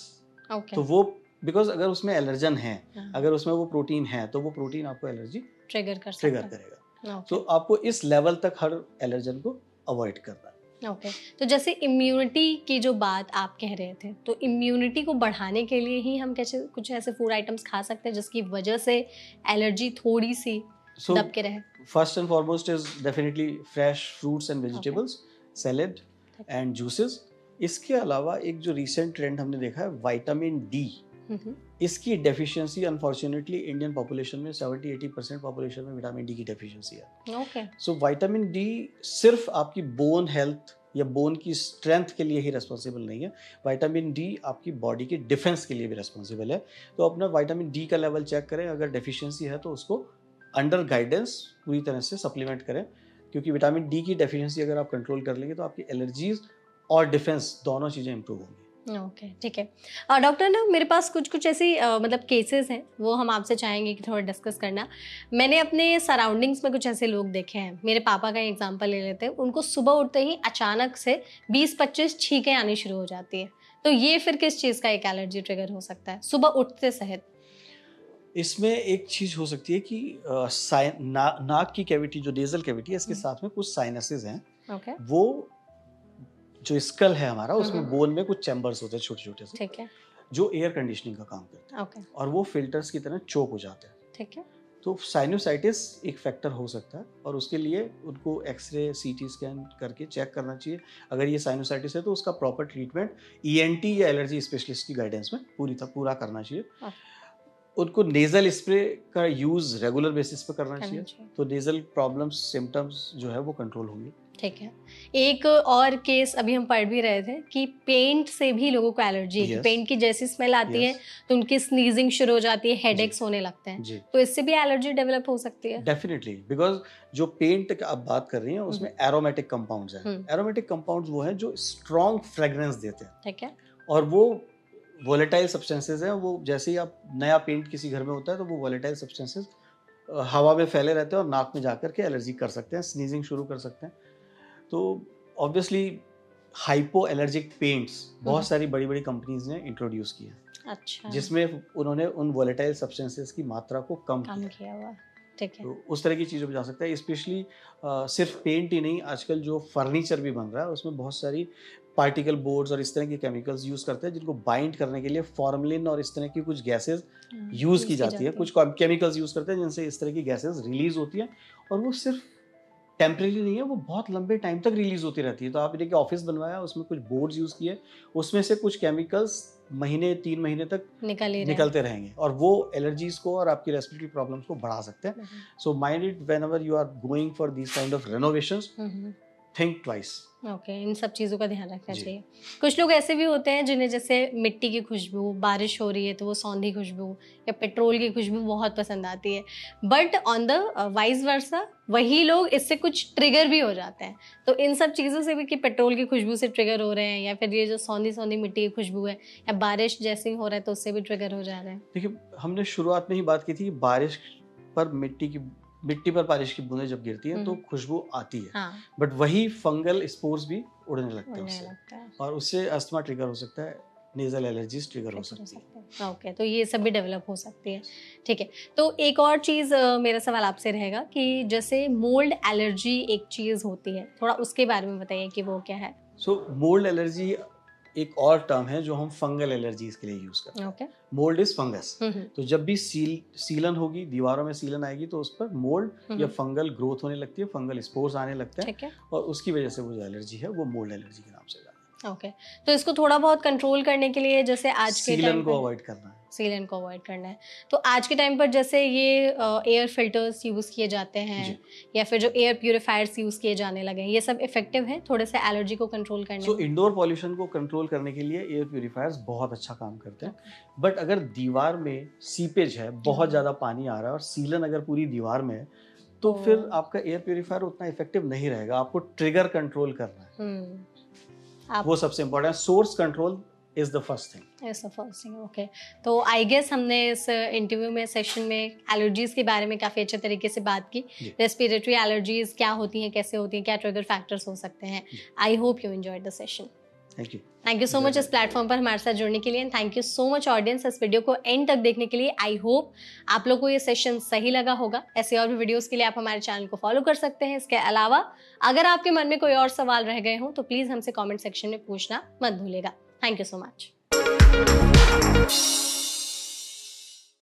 तो वो बिकॉज अगर उसमें एलर्जन है, हाँ। अगर उसमें वो प्रोटीन है तो वो प्रोटीन आपको एलर्जी ट्रिगर ट्रिगर करेगा। करेगा। तो आपको इस लेवल तक हर एलर्जन को अवॉइड करना है। ओके तो जैसे इम्यूनिटी की जो बात आप कह रहे थे, तो इम्यूनिटी को बढ़ाने के लिए ही हम कैसे कुछ ऐसे फूड आइटम्स खा सकते हैं जिसकी वजह से एलर्जी थोड़ी सी दब के रहे? First and foremost is definitely fresh fruits and vegetables, salad and juices. इसके अलावा एक जो रिसेंट ट्रेंड हमने देखा है विटामिन डी, इसकी डेफिशिएंसी अनफॉर्चुनेटली इंडियन पॉपुलेशन में 70-80% पॉपुलेशन में विटामिन डी की डेफिशिएंसी है। ओके सो विटामिन डी सिर्फ आपकी बोन हेल्थ या बोन की स्ट्रेंथ के लिए ही रेस्पॉन्सिबल नहीं है, विटामिन डी आपकी बॉडी के डिफेंस के लिए भी रेस्पॉन्सिबल है। तो अपना विटामिन डी का लेवल चेक करें, अगर डेफिशिएंसी है तो उसको अंडर गाइडेंस पूरी तरह से सप्लीमेंट करें, क्योंकि विटामिन डी की डेफिशिएंसी अगर आप कंट्रोल कर लेंगे तो आपकी एलर्जीज और डिफेंस दोनों चीज़ें इंप्रूव होंगी। ओके ठीक है। और डॉक्टर ना मेरे पास कुछ ऐसी मतलब केसेस हैं, वो हम आपसे चाहेंगे कि थोड़ा डिस्कस करना। मैंने अपने सराउंडिंग्स में कुछ ऐसे लोग देखे हैं, मेरे पापा का एग्जांपल ले लेते हैं, उनको सुबह उठते ही अचानक से 20-25 छींकें आनी शुरू हो जाती है। तो ये फिर किस चीज़ का एक एलर्जी ट्रिगर हो सकता है सुबह उठते सहित? इसमें एक चीज़ हो सकती है कि नाक की कैविटी, जो नेजल कैविटी है, इसके साथ में कुछ साइनसेस हैं। ओके वो जो स्कल है हमारा, उसमें बोन में कुछ चैम्बर्स होते हैं छोटे छोटे से, ठीक है। जो एयर कंडीशनिंग का काम करते हैं। ओके और वो फिल्टर्स की तरह चोक हो जाते हैं। ठीक है। तो साइनोसाइटिस एक फैक्टर हो सकता है और उसके लिए उनको एक्सरे सीटी स्कैन करके चेक करना चाहिए। अगर ये साइनोसाइटिस है तो उसका प्रॉपर ट्रीटमेंट ईएनटी या एलर्जी स्पेशलिस्ट की गाइडेंस में पूरा करना चाहिए। उनको नेजल स्प्रे का यूज़ रेगुलर बेसिस पे करना चाहिए, तो नेजल प्रॉब्लम्स सिम्टम्स जो है वो कंट्रोल होंगे। ठीक है। एक और केस अभी हम पढ़ भी रहे थे कि पेंट से भी लोगों को एलर्जी है। पेंट की जैसी स्मेल आती है तो उनकी स्नीजिंग शुरू हो जाती है, हेडेक्स होने लगते हैं। तो इससे भी एलर्जी डेवलप हो सकती है? डेफिनेटली, बिकॉज जो पेंट का आप बात कर रही हैं उसमें एरोमेटिक कंपाउंड्स हैं। एरोमेटिक कंपाउंड्स वो हैं जो स्ट्रॉन्ग फ्रेग्रेंस देते हैं। ठीक है। और वो वोलेटाइल सब्सटेंसेज हैं। वो जैसे ही आप नया पेंट किसी घर में होता है तो वो वोलेटाइल सब्सटेंसेज हवा में फैले रहते हैं और नाक में जाकर के एलर्जी कर सकते हैं, स्नीजिंग शुरू कर सकते हैं। तो ऑब्वियसली हाइपो एलर्जिक पेंट्स बहुत सारी बड़ी बड़ी कंपनीज ने इंट्रोड्यूस किए हैं। अच्छा। जिसमें उन्होंने उन वोलेटाइल सब्सटेंसेस की मात्रा को कम किया हुआ। ठीक है। तो उस तरह की चीज़ों पे जा सकता है। स्पेशली सिर्फ पेंट ही नहीं, आजकल जो फर्नीचर भी बन रहा है उसमें बहुत सारी पार्टिकल बोर्ड्स और इस तरह के केमिकल्स यूज़ करते हैं, जिनको बाइंड करने के लिए फॉर्मलिन और इस तरह की कुछ गैसेस यूज़ की जाती है। कुछ केमिकल्स यूज़ करते हैं जिनसे इस तरह की गैसेस रिलीज होती हैं और वो सिर्फ टेम्परेरी नहीं है, वो बहुत लंबे टाइम तक रिलीज होती रहती है। तो आप देखिए ऑफिस बनवाया, उसमें कुछ बोर्ड्स यूज़ किए, उसमें से कुछ केमिकल्स महीने 3 महीने तक निकलते रहेंगे और वो एलर्जीज को और आपकी रेस्पिरेटरी प्रॉब्लम्स को बढ़ा सकते हैं। So mind it whenever you are going for this kind of renovations, think twice. Okay, इन सब चीज़ों का ध्यान रखना चाहिए। कुछ लोग ऐसे भी होते हैं जिन्हें जैसे मिट्टी की खुशबू, बारिश हो रही है तो वो सौंधी खुशबू या पेट्रोल की खुशबू बहुत पसंद आती है, but on the vice versa वही लोग इससे कुछ ट्रिगर भी हो जाते हैं। तो इन सब चीज़ों से भी कि पेट्रोल की खुशबू से ट्रिगर हो रहे हैं या फिर ये जो सौंधी सौंधी मिट्टी की खुशबू है या बारिश जैसे ही हो रहा है तो उससे भी ट्रिगर हो जा रहे हैं। देखिए, हमने शुरुआत में ही बात की थी कि बारिश पर मिट्टी पर बारिश की बूंदें जब गिरती हैं तो खुशबू आती है। हाँ। बट वही फंगल स्पोर्स भी उड़ने लगते हैं उससे और उससे अस्थमा ट्रिगर हो सकता है, नेजल एलर्जीज ट्रिगर हो सकती है। ओके, तो ये सब भी डेवलप हो सकती है। ठीक है, तो एक और चीज़ मेरा सवाल आपसे रहेगा कि जैसे मोल्ड एलर्जी एक चीज़ होती है, थोड़ा उसके बारे में बताइए कि वो क्या है। सो मोल्ड एलर्जी एक और टर्म है जो हम फंगल एलर्जीज के लिए यूज करते हैं। Mould is fungus. तो जब भी सीलन होगी, दीवारों में सीलन आएगी तो उस पर मोल्ड या फंगल ग्रोथ होने लगती है, फंगल स्पोर्स आने लगते हैं और उसकी वजह से वो जो एलर्जी है वो मोल्ड एलर्जी के नाम से जाना है। ओके, तो इसको थोड़ा बहुत कंट्रोल करने के लिए जैसे आज के सीलन को अवॉइड करना है। सीलन को अवॉइड करना है। तो आज के टाइम पर जैसे ये एयर फिल्टर्स यूज़ किए जाते हैं या फिर जो एयर प्यूरिफायर्स यूज़ किए जाने लगे हैं, ये सब इफेक्टिव है थोड़े से एलर्जी को कंट्रोल करने में? सो इंडोर पॉल्यूशन को कंट्रोल करने के लिए एयर प्यूरिफायर्स बहुत अच्छा काम करते हैं। बट अगर दीवार में सीपेज है, बहुत ज़्यादा पानी आ रहा है और सीलन अगर पूरी दीवार में है तो फिर आपका एयर प्यूरिफायर उतना इफेक्टिव नहीं रहेगा। आपको ट्रिगर कंट्रोल करना है, वो सबसे important. Source control is the first thing. Is the first thing. Okay. तो आई गेस हमने इस इंटरव्यू में सेशन में एलर्जीज के बारे में काफ़ी अच्छे तरीके से बात की। रेस्पिरेटरी एलर्जीज क्या होती हैं, कैसे होती हैं, क्या ट्रिगर फैक्टर्स हो सकते हैं। I hope you enjoyed the session. Thank you so much इस प्लेटफॉर्म पर हमारे साथ जुड़ने के लिए, and thank you so much audience इस वीडियो को एंड तक देखने के लिए। आई होप आप लोग को ये सेशन सही लगा होगा। ऐसे और भी वीडियोस के लिए आप हमारे चैनल को फॉलो कर सकते हैं। इसके अलावा अगर आपके मन में कोई और सवाल रह गए हो तो प्लीज हमसे कमेंट सेक्शन में पूछना मत भूलिएगा। Thank you so much.